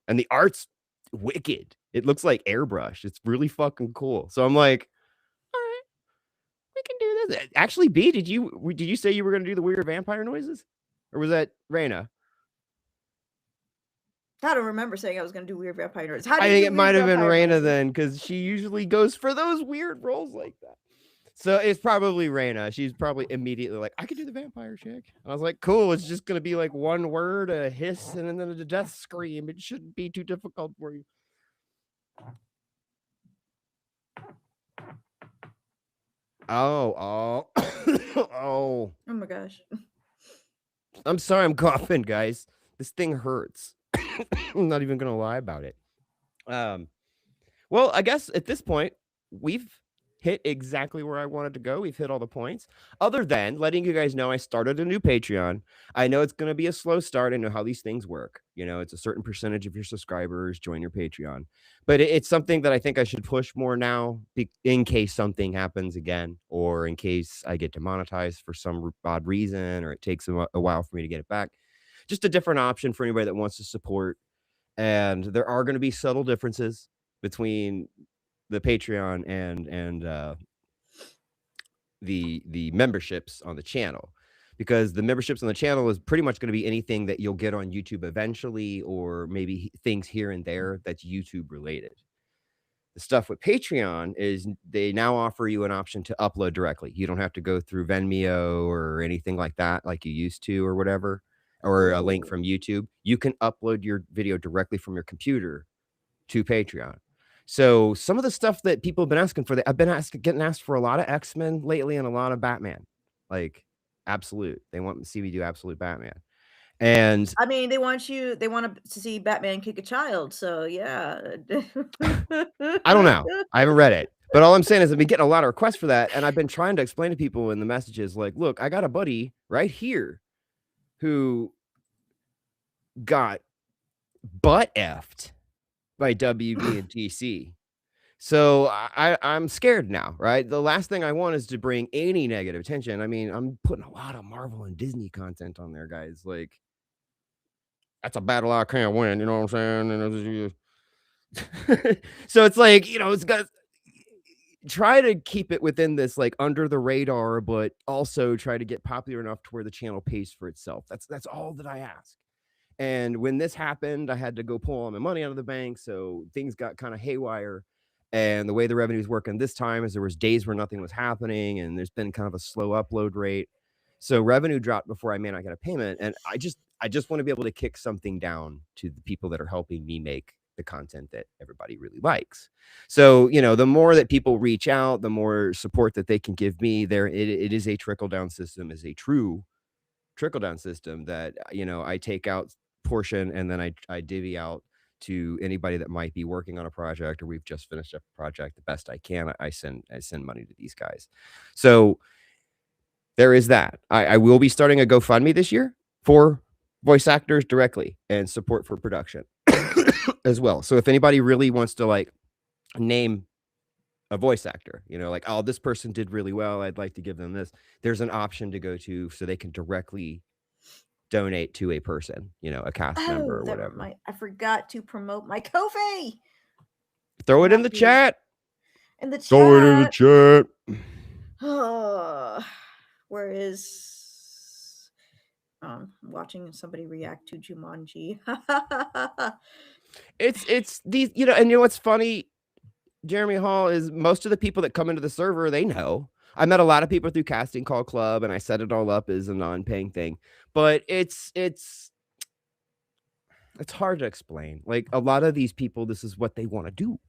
and the art's wicked. It looks like airbrush. It's really fucking cool. So I'm like, all right, we can do this. Actually, B, did you say you were gonna do the weird vampire noises, or was that Raina? I don't remember saying I was gonna do weird vampire noises. How do I you think do it weird might have been vampire Raina noises? then, because she usually goes for those weird roles like that. So it's probably Raina. She's probably immediately like, I could do the vampire chick. I was like, cool. It's just gonna be like one word, a hiss, and then a death scream. It shouldn't be too difficult for you. Oh, oh. Oh my gosh. I'm sorry I'm coughing, guys. This thing hurts. I'm not even gonna lie about it. Um, well, I guess at this point, we've hit exactly where I wanted to go. We've hit all the points. Other than letting you guys know I started a new Patreon. I know it's going to be a slow start. I know how these things work. It's a certain percentage of your subscribers join your Patreon. But it's something that I think I should push more now in case something happens again, or in case I get demonetized for some odd reason, or it takes a while for me to get it back. Just a different option for anybody that wants to support. And there are going to be subtle differences between the Patreon and the memberships on the channel, because the memberships on the channel is pretty much going to be anything that you'll get on YouTube eventually, or maybe things here and there that's YouTube related. The stuff with Patreon is they now offer you an option to upload directly. You don't have to go through Venmo or anything like that, like you used to, or whatever, or a link Oh. from YouTube. You can upload your video directly from your computer to Patreon. So some of the stuff that people have been asking for, I've been getting asked for a lot of X-Men lately and a lot of Batman, like Absolute. They want to see me do Absolute Batman, and I mean, they want to see Batman kick a child, so yeah. I don't know. I haven't read it, but all I'm saying is I've been getting a lot of requests for that, and I've been trying to explain to people in the messages, like, look, I got a buddy right here who got butt effed by WB and DC. So I'm scared now, right? The last thing I want is to bring any negative attention. I mean, I'm putting a lot of Marvel and Disney content on there, guys. Like, that's a battle I can't win. You know what I'm saying? So it's like, it's got try to keep it within this like under the radar, but also try to get popular enough to where the channel pays for itself. That's all that I ask. And when this happened, I had to go pull all my money out of the bank, so things got kind of haywire. And the way the revenue's working this time is there was days where nothing was happening, and there's been kind of a slow upload rate. So revenue dropped before I may not get a payment, and I just want to be able to kick something down to the people that are helping me make the content that everybody really likes. So, the more that people reach out, the more support that they can give me. It is a trickle down system, is a true trickle down system that I take out portion, and then I divvy out to anybody that might be working on a project, or we've just finished up a project the best I can. I send money to these guys. So there is that. I will be starting a GoFundMe this year for voice actors directly and support for production as well. So if anybody really wants to like name a voice actor, like, oh, this person did really well, I'd like to give them this, there's an option to go to so they can directly donate to a person, a cast member Oh, or that whatever. I forgot to promote my Ko-fi. Throw I'm it in the happy to chat. in the Throw it in the chat. chat. Where is watching somebody react to Jumanji. It's these, and what's funny, Jeremy Hall, is most of the people that come into the server, they know. I met a lot of people through Casting Call Club, and I set it all up as a non-paying thing. But it's hard to explain. Like, a lot of these people, this is what they want to do.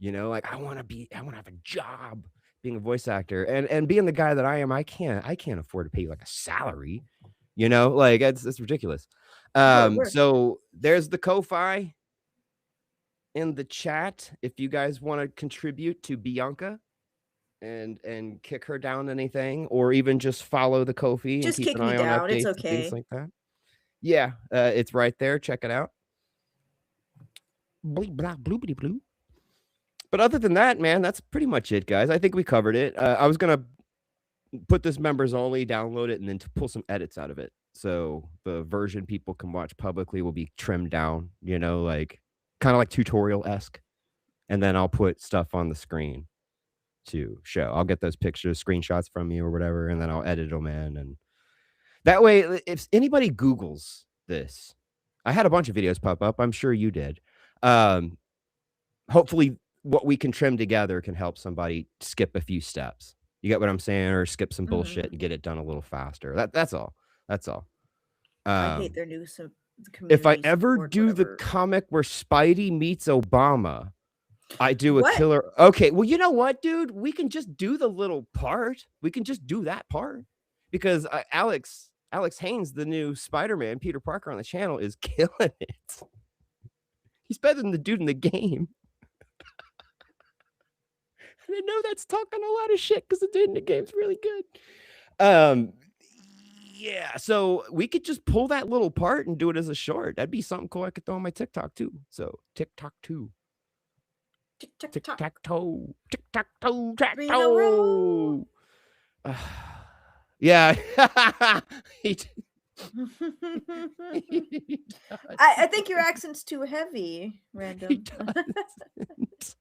Like, I want to have a job being a voice actor, and being the guy that I am, I can't afford to pay like a salary. Like it's ridiculous. So there's the Ko-fi in the chat if you guys want to contribute to Bianca and kick her down anything, or even just follow the Ko-fi and Just keep kick an me eye on down. It's updates and things okay. like that. Yeah, it's right there. Check it out. Bleep, blah, bloopity blue. But other than that, man, that's pretty much it, guys. I think we covered it. I was gonna put this members only, download it, and then to pull some edits out of it. So the version people can watch publicly will be trimmed down, like kind of like tutorial esque. And then I'll put stuff on the screen to show. I'll get those pictures, screenshots from you or whatever, and then I'll edit them in. And that way, if anybody Googles this, I had a bunch of videos pop up. I'm sure you did. Hopefully what we can trim together can help somebody skip a few steps. You get what I'm saying? Or skip some bullshit and get it done a little faster. That's all. That's all. I hate their new If I community ever support, do the whatever. comic where Spidey meets Obama, I do a What? killer. Okay, well, you know what, dude? We can just do the little part. We can just do that part because Alex Alex Haynes, the new Spider-Man, Peter Parker on the channel, is killing it. He's better than the dude in the game. And I know that's talking a lot of shit because the dude in the game's really good. Yeah, so we could just pull that little part and do it as a short. That'd be something cool I could throw on my TikTok too. So TikTok too. Tick tock Tic tock. tac toe. Tic tac toe. Tac 3 in a row. toe. Yeah. He does. I think your accent's too heavy, He Random. doesn't.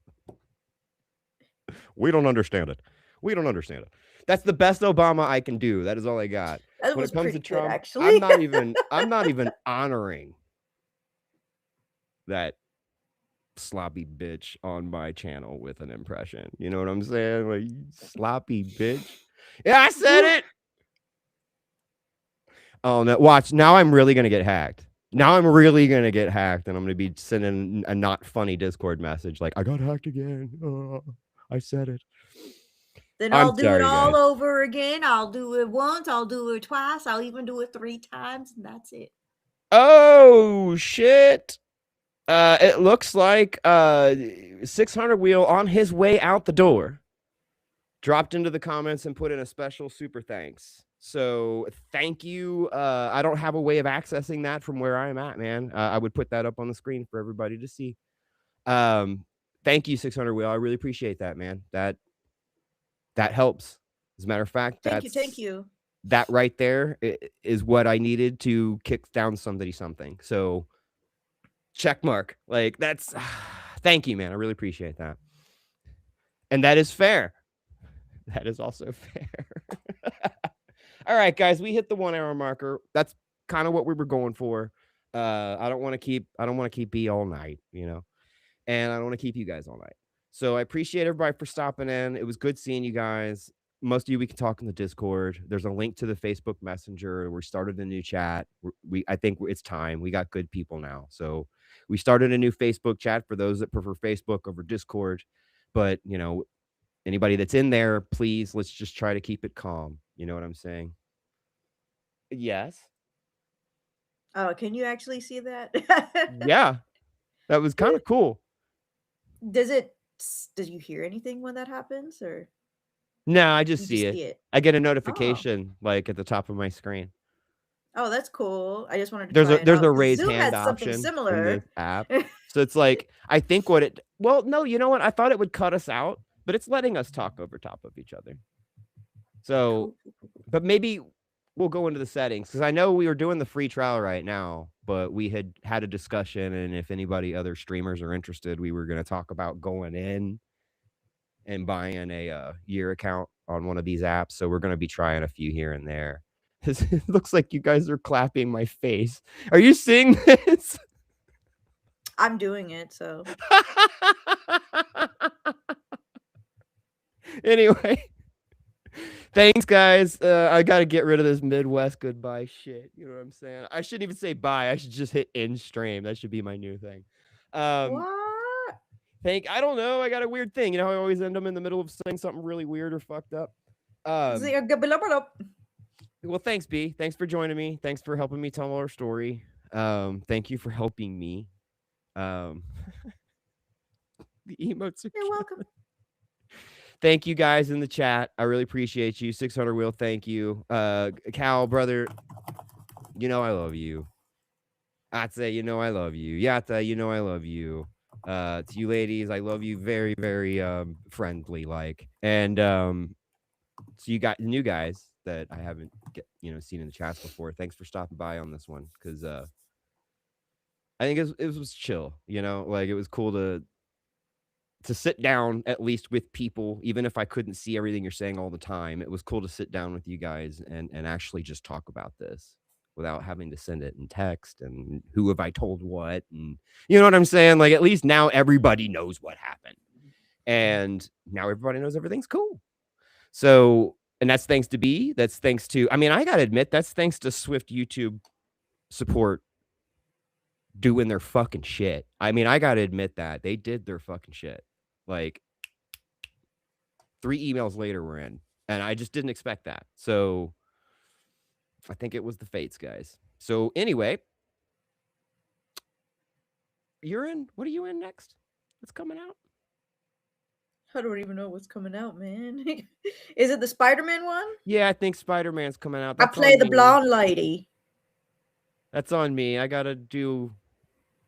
We don't understand it. We don't understand it. That's the best Obama I can do. That is all I got. That When was it comes pretty to good, Trump, actually. I'm not even honoring that sloppy bitch on my channel with an impression. You know what I'm saying? Like, sloppy bitch. Yeah, I said it. Oh no! Watch now. I'm really gonna get hacked. Now I'm really gonna get hacked, and I'm gonna be sending a not funny Discord message like, "I got hacked again. I said it." Then I'm I'll do it sorry, all guys. over again. I'll do it once. I'll do it twice. I'll even do it 3 times, and that's it. Oh shit! It looks like 600 wheel on his way out the door dropped into the comments and put in a special super thanks. So thank you. I don't have a way of accessing that from where I'm at, man. I would put that up on the screen for everybody to see. Thank you, 600 wheel. I really appreciate that, man. That helps. As a matter of fact, Thank you. that right there is what I needed to kick down something. So check mark. Like that's thank you, man. I really appreciate that. And that is fair. That is also fair. All right, guys, we hit the 1 hour marker. That's kind of what we were going for. I don't want to keep B all night, you know, and I don't want to keep you guys all night. So I appreciate everybody for stopping in. It was good seeing you guys. Most of you, we can talk in the Discord. There's a link to the Facebook Messenger. We started a new chat. I think it's time. We got good people now. So we started a new Facebook chat for those that prefer Facebook over Discord. But, you know, anybody that's in there, please, let's just try to keep it calm. You know what I'm saying? Yes. Oh, can you actually see that? Yeah. That was kind of cool. Does you hear anything when that happens, or No, I just you see just it. see it? I get a Oh. notification like at the top of my screen. Oh, that's cool. I just wanted to try it There's out a 'cause raise Zoom hand has something option in this similar. app. So it's like I think what it well, no, you know what? I thought it would cut us out, but it's letting us talk over top of each other. So, Cool. but maybe we'll go into the settings because I know we were doing the free trial right now, but we had a discussion, and if anybody other streamers are interested, we were going to talk about going in and buying a year account on one of these apps. So we're going to be trying a few here and there. It looks like you guys are clapping my face. Are you seeing this? I'm doing it, so Anyway, thanks, guys. I got to get rid of this Midwest goodbye shit. You know what I'm saying? I shouldn't even say bye. I should just hit end stream. That should be my new thing. what? I don't know. I got a weird thing. You know how I always end them in the middle of saying something really weird or fucked up? Well, thanks, B. Thanks for joining me. Thanks for helping me tell our story. Thank you for helping me. The emotes are You're cute. welcome. Thank you guys in the chat. I really appreciate you. 600 Wheel, thank you. Cal, brother, you know I love you. Atze, you know I love you. Yata, you know I love you. To you ladies, I love you very, very friendly like. And so you got new guys that I haven't seen in the chats before. Thanks for stopping by on this one because I think it was chill. You know, like it was cool to sit down at least with people, even if I couldn't see everything you're saying all the time. It was cool to sit down with you guys and actually just talk about this without having to send it in text and who have I told what, and you know what I'm saying? Like at least now everybody knows what happened. And now everybody knows everything's cool. So, and that's thanks to B. That's thanks to, I mean, I got to admit, that's thanks to Swift YouTube support doing their fucking shit. I mean, I got to admit that they did their fucking shit. Like 3 emails later we're in, and I just didn't expect that. So I think it was the Fates, guys. So anyway, you're in. What are you in next? What's coming out? I don't even know what's coming out, man. Is it the Spider-Man one? Yeah, I think Spider Man's coming out. I That's play on the me. blonde lady. That's on me. I gotta do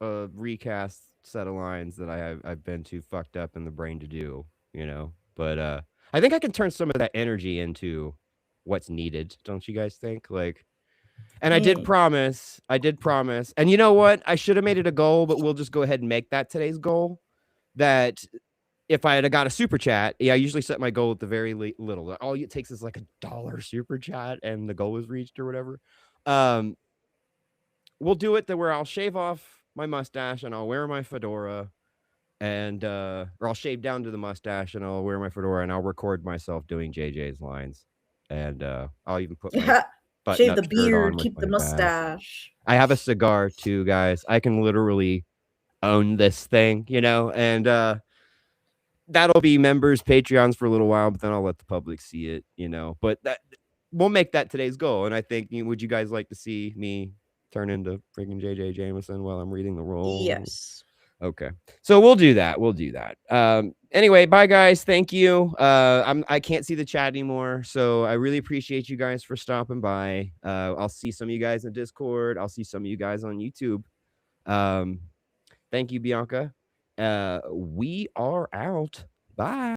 a recast set of lines that I've been too fucked up in the brain to do. But I think I can turn some of that energy into what's needed. Don't you guys think? Like, and I did Man. promise. I did promise. And you know what? I should have made it a goal, but we'll just go ahead and make that today's goal. That if I had got a super chat, yeah, I usually set my goal at the very little. All it takes is like $1 super chat, and the goal is reached or whatever. Um, we'll do it that where I'll shave off my mustache and I'll wear my fedora and or I'll shave down to the mustache and I'll wear my fedora and I'll record myself doing JJ's lines. And I'll even put my button Shave up the shirt on beard, with keep my the badge. mustache. I have a cigar too, guys. I can literally own this thing, and that'll be members, Patreons for a little while, but then I'll let the public see it, But that we'll make that today's goal. And I think, would you guys like to see me turn into freaking JJ Jameson while I'm reading the role? Yes. Okay. So we'll do that. We'll do that. Anyway, bye guys. Thank you. I can't see the chat anymore. So I really appreciate you guys for stopping by. I'll see some of you guys in Discord. I'll see some of you guys on YouTube. Thank you, Bianca. We are out. Bye.